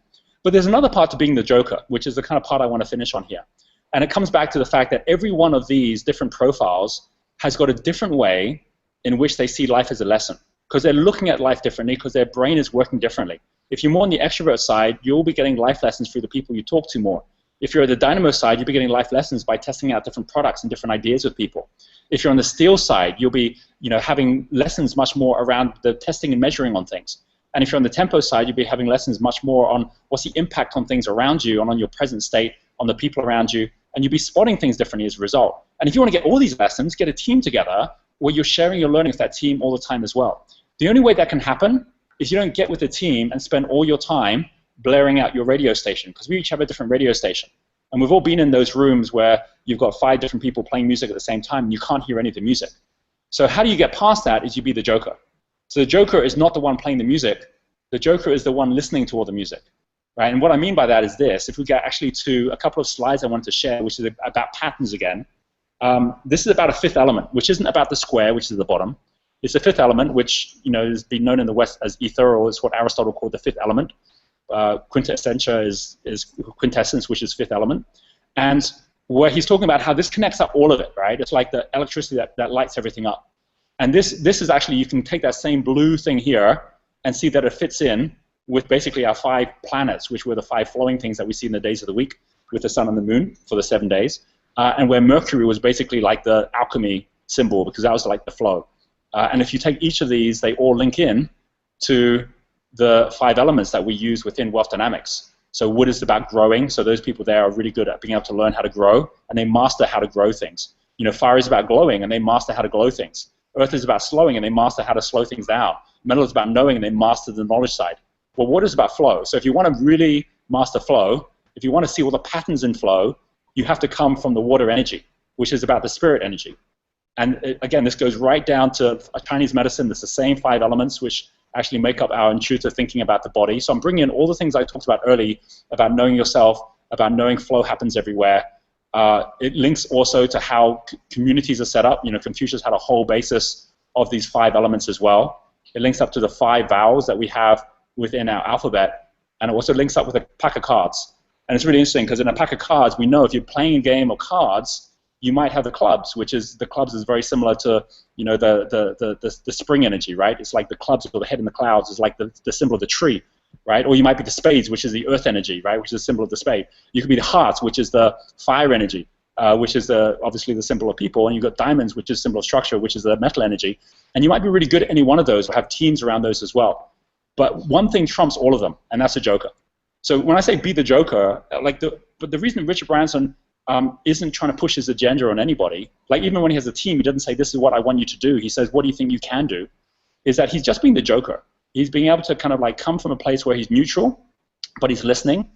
But there's another part to being the joker, which is the kind of part I want to finish on here. And it comes back to the fact that every one of these different profiles has got a different way in which they see life as a lesson, because they're looking at life differently, because their brain is working differently. If you're more on the extrovert side, you'll be getting life lessons through the people you talk to more. If you're at the dynamo side, you'll be getting life lessons by testing out different products and different ideas with people. If you're on the steel side, you'll be having lessons much more around the testing and measuring on things. And if you're on the tempo side, you'll be having lessons much more on what's the impact on things around you and on your present state, on the people around you, and you'll be spotting things differently as a result. And if you want to get all these lessons, get a team together where you're sharing your learning with that team all the time as well. The only way that can happen is you don't get with a team and spend all your time blaring out your radio station, because we each have a different radio station. And we've all been in those rooms where you've got 5 different people playing music at the same time and you can't hear any of the music. So how do you get past that is you be the joker. So the joker is not the one playing the music. The joker is the one listening to all the music, right? And what I mean by that is this. If we get actually to a couple of slides I wanted to share, which is about patterns again. This is about a fifth element, which isn't about the square, which is at the bottom. It's the fifth element, which has been known in the West as ether, or is what Aristotle called the fifth element. Quintessentia is quintessence, which is fifth element. And where he's talking about how this connects up all of it, right? It's like the electricity that lights everything up. And this is actually, you can take that same blue thing here and see that it fits in with basically our 5 planets, which were the 5 flowing things that we see in the days of the week with the sun and the moon for the 7 days. And where Mercury was basically like the alchemy symbol, because that was like the flow. And if you take each of these, they all link in to the 5 elements that we use within wealth dynamics. So wood is about growing, so those people there are really good at being able to learn how to grow, and they master how to grow things. Fire is about glowing, and they master how to glow things. Earth is about slowing, and they master how to slow things down. Metal is about knowing, and they master the knowledge side. Well, water is about flow. So if you want to really master flow, if you want to see all the patterns in flow, you have to come from the water energy, which is about the spirit energy. And again, this goes right down to Chinese medicine. It's the same 5 elements which actually make up our intuitive thinking about the body. So I'm bringing in all the things I talked about early about knowing yourself, about knowing flow happens everywhere. It links also to how communities are set up. Confucius had a whole basis of these 5 elements as well. It links up to the 5 vowels that we have within our alphabet, and it also links up with a pack of cards. And it's really interesting because in a pack of cards, we know if you're playing a game of cards, you might have the clubs, which is the clubs is very similar to the spring energy, right? It's like the clubs or the head in the clouds is like the symbol of the tree, right? Or you might be the spades, which is the earth energy, right? Which is the symbol of the spade. You could be the hearts, which is the fire energy, which is obviously the symbol of people. And you've got diamonds, which is symbol of structure, which is the metal energy. And you might be really good at any one of those or have teams around those as well. But one thing trumps all of them, and that's a joker. So when I say be the joker, but the reason Richard Branson isn't trying to push his agenda on anybody. Like even when he has a team, he doesn't say, this is what I want you to do. He says, what do you think you can do? Is that he's just being the joker. He's being able to kind of like come from a place where he's neutral, but he's listening.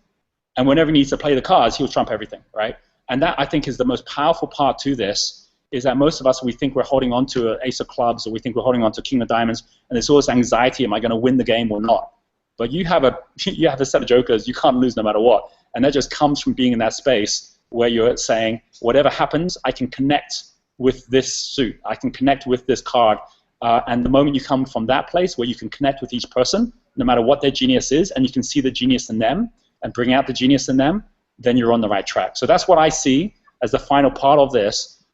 And whenever he needs to play the cards, he'll trump everything, right? And that, I think, is the most powerful part to this, is that most of us, we think we're holding on to an ace of clubs, or we think we're holding on to king of diamonds, and there's all this anxiety, am I going to win the game or not? But you have a set of jokers, you can't lose no matter what. And that just comes from being in that space where you're saying, whatever happens, I can connect with this suit, I can connect with this card. And the moment you come from that place where you can connect with each person, no matter what their genius is, and you can see the genius in them and bring out the genius in them, then you're on the right track. So that's what I see as the final part of this.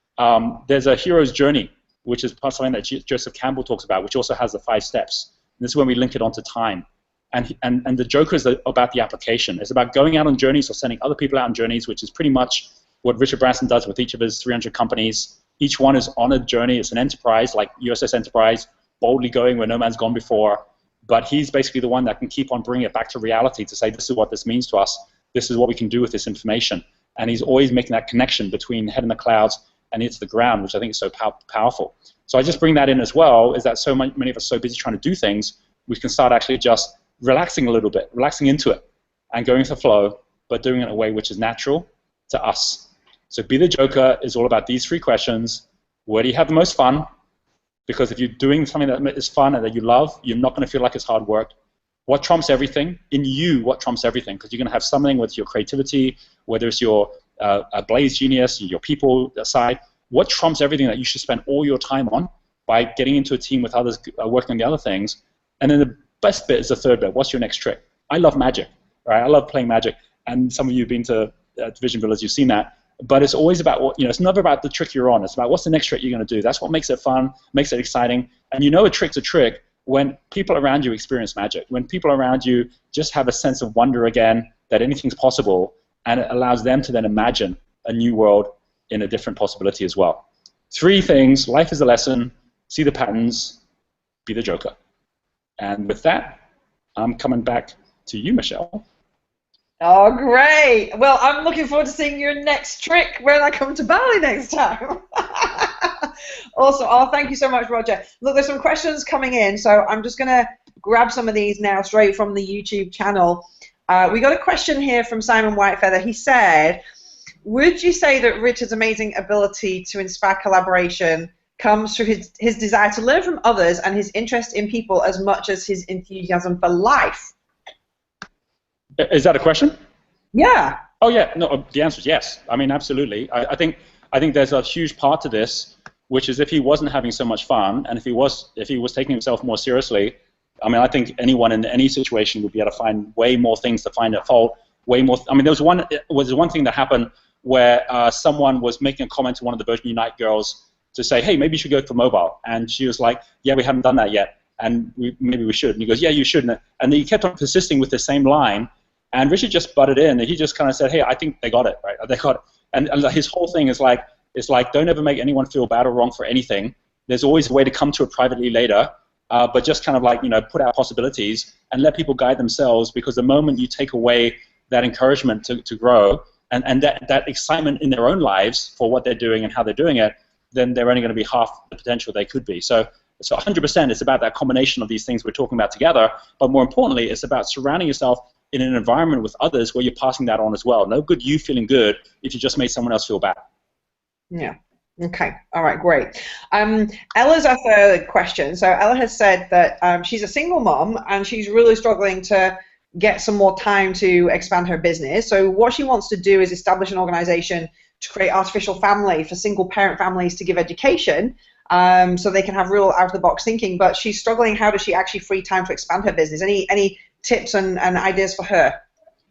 There's a hero's journey, which is something that Joseph Campbell talks about, which also has the 5 steps. And this is when we link it onto time. And the Joker is about the application. It's about going out on journeys or sending other people out on journeys, which is pretty much what Richard Branson does with each of his 300 companies. Each one is on a journey. It's an enterprise, like USS Enterprise, boldly going where no man's gone before. But he's basically the one that can keep on bringing it back to reality to say, this is what this means to us. This is what we can do with this information. And he's always making that connection between head in the clouds and into the ground, which I think is so powerful. So I just bring that in as well, is that so many of us are so busy trying to do things, we can start actually just relaxing a little bit, relaxing into it, and going with the flow, but doing it in a way which is natural to us. So Be the Joker is all about these 3 questions. Where do you have the most fun? Because if you're doing something that is fun and that you love, you're not going to feel like it's hard work. What trumps everything? In you, what trumps everything? Because you're going to have something with your creativity, whether it's your blaze genius, your people side. What trumps everything that you should spend all your time on by getting into a team with others working on the other things? And then the best bit is the 3rd bit. What's your next trick? I love magic, right? I love playing magic. And some of you have been to Division Villas, you've seen that. But it's always about what, it's never about the trick you're on. It's about what's the next trick you're going to do. That's what makes it fun, makes it exciting. And you know a trick's a trick when people around you experience magic, when people around you just have a sense of wonder again, that anything's possible, and it allows them to then imagine a new world in a different possibility as well. 3 things: life is a lesson, see the patterns, be the Joker. And with that, I'm coming back to you, Michelle. Oh, great. Well, I'm looking forward to seeing your next trick when I come to Bali next time. Awesome. Oh, thank you so much, Roger. Look, there's some questions coming in, so I'm just going to grab some of these now straight from the YouTube channel. We got a question here from Simon Whitefeather. He said, would you say that Richard's amazing ability to inspire collaboration comes through his desire to learn from others and his interest in people as much as his enthusiasm for life? Is that a question? Yeah. Oh yeah. No. The answer is yes. I mean, absolutely. I think there's a huge part to this, which is if he wasn't having so much fun, and if he was taking himself more seriously, I mean, I think anyone in any situation would be able to find way more things to find at fault. Way more. I mean, there was one thing that happened where someone was making a comment to one of the Virgin Unite girls to say, hey, maybe you should go for mobile, and she was like, yeah, we haven't done that yet, and maybe we should. And he goes, yeah, you should. And then he kept on persisting with the same line. And Richard just butted in, and he just kind of said, hey, I think they got it, right? They got it. And his whole thing is like, don't ever make anyone feel bad or wrong for anything. There's always a way to come to it privately later, but just kind of like, put out possibilities and let people guide themselves, because the moment you take away that encouragement to grow and that excitement in their own lives for what they're doing and how they're doing it, then they're only going to be half the potential they could be. So 100% it's about that combination of these things we're talking about together, but more importantly, it's about surrounding yourself in an environment with others where you're passing that on as well. No good you feeling good if you just made someone else feel bad. Yeah. Okay. All right. Great. Ella's our 3rd question. So Ella has said that she's a single mom and she's really struggling to get some more time to expand her business. So what she wants to do is establish an organization to create artificial family for single parent families to give education, so they can have real out-of-the-box thinking. But she's struggling. How does she actually free time to expand her business? Any tips and ideas for her?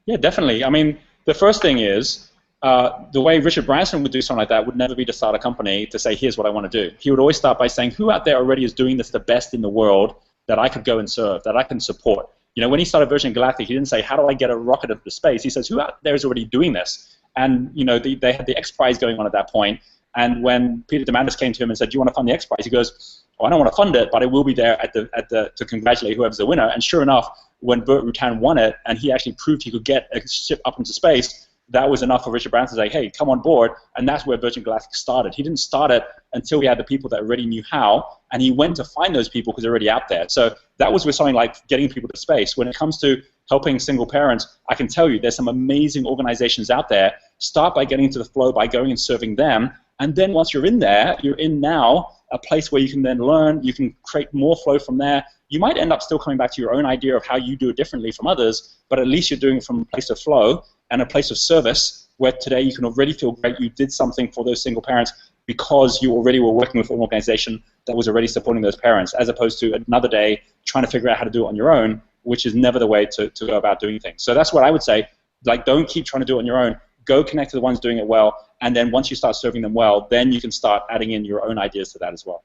Yeah, definitely. I mean, the first thing is the way Richard Branson would do something like that would never be to start a company to say, here's what I want to do. He would always start by saying, who out there already is doing this the best in the world that I could go and serve, that I can support? When he started Virgin Galactic, he didn't say, how do I get a rocket into space? He says, who out there is already doing this? And they had the X Prize going on at that point. And when Peter Diamandis came to him and said, do you want to fund the X Prize? He goes, oh, I don't want to fund it, but I will be there to congratulate whoever's the winner. And sure enough, when Burt Rutan won it, and he actually proved he could get a ship up into space, that was enough for Richard Branson to say, hey, come on board, and that's where Virgin Galactic started. He didn't start it until he had the people that already knew how, and he went to find those people because they're already out there. So that was with something like getting people to space. When it comes to helping single parents, I can tell you there's some amazing organizations out there. Start by getting into the flow, by going and serving them, and then once you're in there, you're in now a place where you can then learn, you can create more flow from there. You might end up still coming back to your own idea of how you do it differently from others, but at least you're doing it from a place of flow and a place of service where today you can already feel great you did something for those single parents because you already were working with an organization that was already supporting those parents, as opposed to another day trying to figure out how to do it on your own, which is never the way to go about doing things. So that's what I would say. Like, don't keep trying to do it on your own. Go connect to the ones doing it well, and then once you start serving them well, then you can start adding in your own ideas to that as well.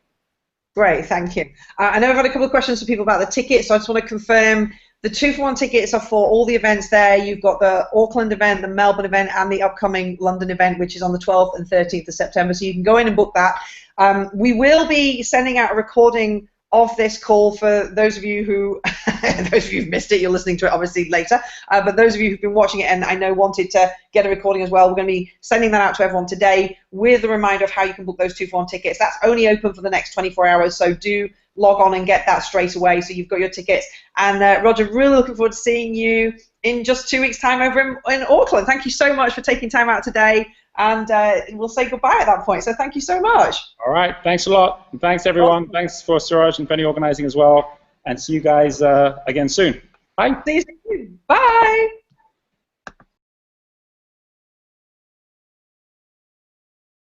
Great, thank you. I know I've had a couple of questions for people about the tickets, so I just want to confirm the 2-for-1 tickets are for all the events there. You've got the Auckland event, the Melbourne event, and the upcoming London event, which is on the 12th and 13th of September, so you can go in and book that. We will be sending out a recording of this call for those of you who, those of you who've missed it, you're listening to it obviously later, but those of you who've been watching it and I know wanted to get a recording as well, we're going to be sending that out to everyone today with a reminder of how you can book those 2-for-1 tickets. That's only open for the next 24 hours, so do log on and get that straight away so you've got your tickets. And Roger, really looking forward to seeing you in just 2 weeks' time over in Auckland. Thank you so much for taking time out today, and we'll say goodbye at that point, so thank you so much. All right, thanks a lot. And thanks, everyone. Awesome. Thanks for Suraj and Penny organizing as well, and see you guys again soon. Bye. See you soon. Bye.